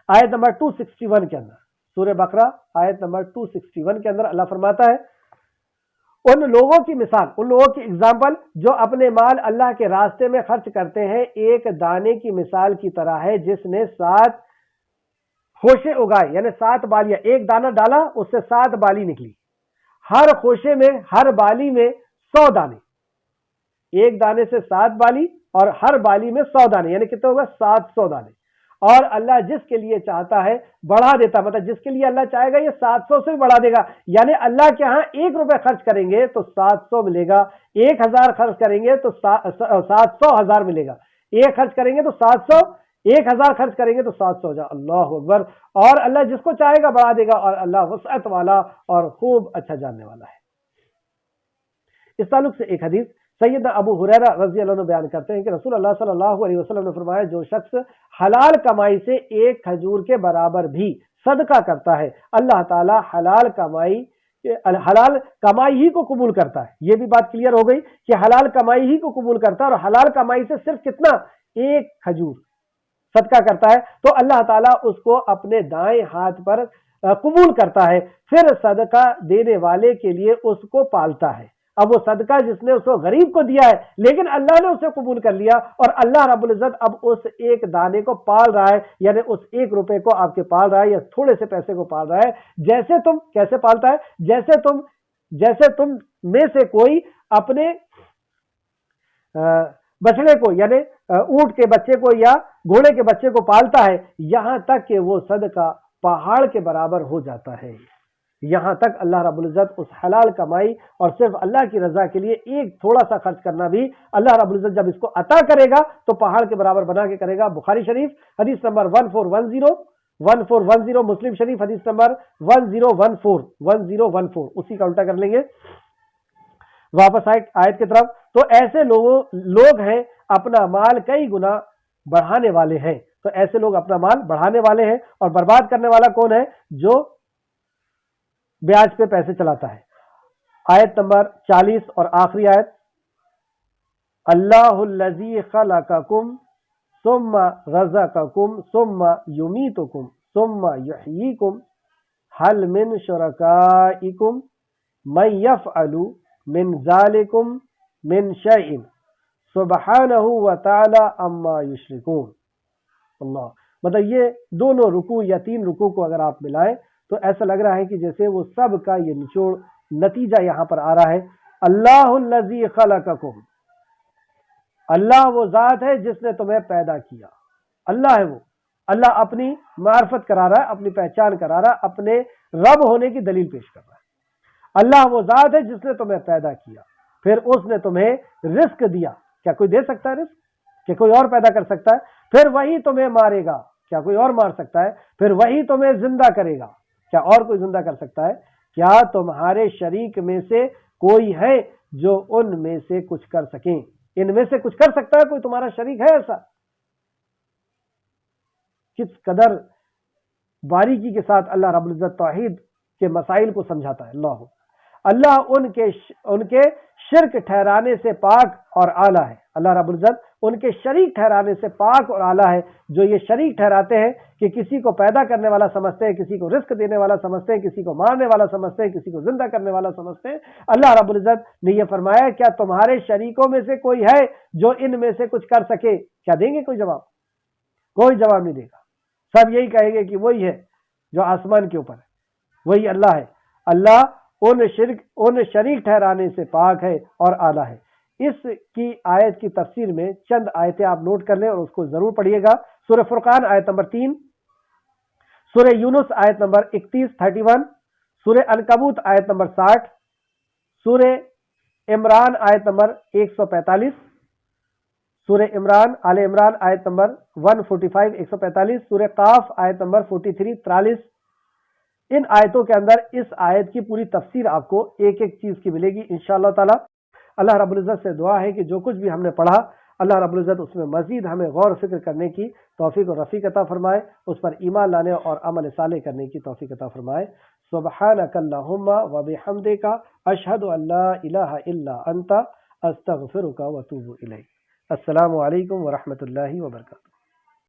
آیت نمبر 261 کے اندر، سورہ بقرہ آیت نمبر 261 کے اندر اللہ فرماتا ہے ان لوگوں کی مثال، ان لوگوں کی اگزامپل جو اپنے مال اللہ کے راستے میں خرچ کرتے ہیں، ایک دانے کی مثال کی طرح ہے جس نے 7 خوشے اگائے، یعنی 7 بالیاں. ایک دانہ ڈالا اس سے 7 بالی نکلی، ہر خوشے میں ہر بالی میں 100 دانے. ایک دانے سے 7 بالی اور ہر بالی میں 100 دانے، یعنی کتنا ہوگا 700 دانے. اور اللہ جس کے لیے چاہتا ہے بڑھا دیتا، مطلب جس کے لیے اللہ چاہے گا یہ 700 سے بھی بڑھا دے گا. یعنی اللہ کے ہاں 1 روپے خرچ کریں گے تو 700 ملے گا، 1000 خرچ کریں گے تو 700,000 ملے گا. 1 خرچ کریں گے تو 700، 1000 خرچ کریں گے تو 700,000. اللہ اکبر. اور اللہ جس کو چاہے گا بڑھا دے گا اور اللہ وسعت والا اور خوب اچھا جاننے والا ہے. اس تعلق سے ایک حدیث سیدنا ابو ہریرہ رضی اللہ عنہ بیان کرتے ہیں کہ رسول اللہ صلی اللہ علیہ وسلم نے فرمایا جو شخص حلال کمائی سے 1 کھجور کے برابر بھی صدقہ کرتا ہے اللہ تعالی حلال کمائی ہی کو قبول کرتا ہے. یہ بھی بات کلیئر ہو گئی کہ حلال کمائی ہی کو قبول کرتا ہے، اور حلال کمائی سے صرف کتنا 1 کھجور صدقہ کرتا ہے تو اللہ تعالیٰ اس کو اپنے دائیں ہاتھ پر قبول کرتا ہے، پھر صدقہ دینے والے کے لیے اس کو پالتا ہے. اب وہ صدقہ جس نے اس کو غریب کو دیا ہے لیکن اللہ نے اسے قبول کر لیا اور اللہ رب العزت اب اس 1 دانے کو پال رہا ہے، یعنی اس 1 روپے کو آپ کے پال رہا ہے یا تھوڑے سے پیسے کو پال رہا ہے. جیسے تم کیسے پالتا ہے؟ جیسے تم میں سے کوئی اپنے بچڑے کو یعنی اونٹ کے بچے کو یا گھوڑے کے بچے کو پالتا ہے یہاں تک کہ وہ صدقہ پہاڑ کے برابر ہو جاتا ہے. یہاں تک اللہ رب العزت اس حلال کمائی اور صرف اللہ کی رضا کے لیے ایک تھوڑا سا خرچ کرنا بھی اللہ رب العزت جب اس کو عطا کرے گا تو پہاڑ کے برابر بنا کے کرے گا. بخاری شریف حدیث نمبر 1410 مسلم شریف حدیث نمبر 1014 اسی کا الٹا کر لیں گے. واپس آیت کی طرف، تو ایسے لوگ ہیں اپنا مال کئی گنا بڑھانے والے ہیں. تو ایسے لوگ اپنا مال بڑھانے والے ہیں، اور برباد کرنے والا کون ہے؟ جو بیاج پہ پیسے چلاتا ہے. آیت نمبر 40 اور آخری آیت، اللہ الذی خلقکم ثم رزقکم ثم یمیتکم ثم یحییکم هل من شرکائکم من یفعل من ذالکم من شیء سبحانہ وتعالی عما یشرکون. اللہ، مطلب یہ دونوں رکوع یا 3 رکوع کو اگر آپ ملائیں تو ایسا لگ رہا ہے کہ جیسے وہ سب کا یہ نچوڑ نتیجہ یہاں پر آ رہا ہے. اللہ الذی خلقکم، اللہ وہ ذات ہے جس نے تمہیں پیدا کیا. اللہ ہے وہ. اللہ اپنی معرفت کرا رہا ہے، اپنی پہچان کرا رہا ہے، اپنے رب ہونے کی دلیل پیش کر رہا ہے. اللہ وہ ذات ہے جس نے تمہیں پیدا کیا، پھر اس نے تمہیں رزق دیا. کیا کوئی دے سکتا ہے رزق؟ کہ کوئی اور پیدا کر سکتا ہے؟ پھر وہی تمہیں مارے گا. کیا کوئی اور مار سکتا ہے؟ پھر وہی تمہیں زندہ کرے گا. کیا اور کوئی زندہ کر سکتا ہے؟ کیا تمہارے شریک میں سے کوئی ہے جو ان میں سے کچھ کر سکیں؟ ان میں سے کچھ کر سکتا ہے؟ کوئی تمہارا شریک ہے ایسا؟ کس قدر باریکی کے ساتھ اللہ رب العزت توحید کے مسائل کو سمجھاتا ہے. اللہ ان کے شرک ٹھہرانے سے پاک اور اعلیٰ ہے. اللہ رب العزت ان کے شریک ٹھہرانے سے پاک اور اعلیٰ ہے. جو یہ شریک ٹھہراتے ہیں کہ کسی کو پیدا کرنے والا سمجھتے ہیں، کسی کو رزق دینے والا سمجھتے ہیں، کسی کو مارنے والا سمجھتے ہیں، کسی کو زندہ کرنے والا سمجھتے ہیں. اللہ رب العزت نے یہ فرمایا، کیا تمہارے شریکوں میں سے کوئی ہے جو ان میں سے کچھ کر سکے؟ کیا دیں گے کوئی جواب؟ کوئی جواب نہیں دے گا. سب یہی کہیں گے کہ وہی ہے جو آسمان کے اوپر ہے، وہی اللہ ہے. اللہ ان شریک ٹھہرانے سے پاک ہے اور اعلیٰ ہے. اس کی آیت کی تفسیر میں چند آیتیں آپ نوٹ کر لیں اور اس کو ضرور پڑھیے گا. سورہ فرقان آیت نمبر 3، سورہ یونس آیت نمبر 31 سورہ عنکبوت آیت نمبر 60، سورہ عمران آیت نمبر 145، سورہ آل عمران آیت نمبر 145 145، سورہ قاف آیت نمبر 43 43. ان آیتوں کے اندر اس آیت کی پوری تفسیر آپ کو ایک ایک چیز کی ملے گی انشاءاللہ تعالی. اللہ رب العزت سے دعا ہے کہ جو کچھ بھی ہم نے پڑھا، اللہ رب العزت اس میں مزید ہمیں غور و فکر کرنے کی توفیق و رفیق عطا فرمائے، اس پر ایمان لانے اور عمل صالح کرنے کی توفیق عطا فرمائے. سبحانک اللہم و بحمدک، اشہد ان لا الہ الا انت، استغفرک و اتوب الیک. السلام علیکم ورحمۃ اللہ وبرکاتہ.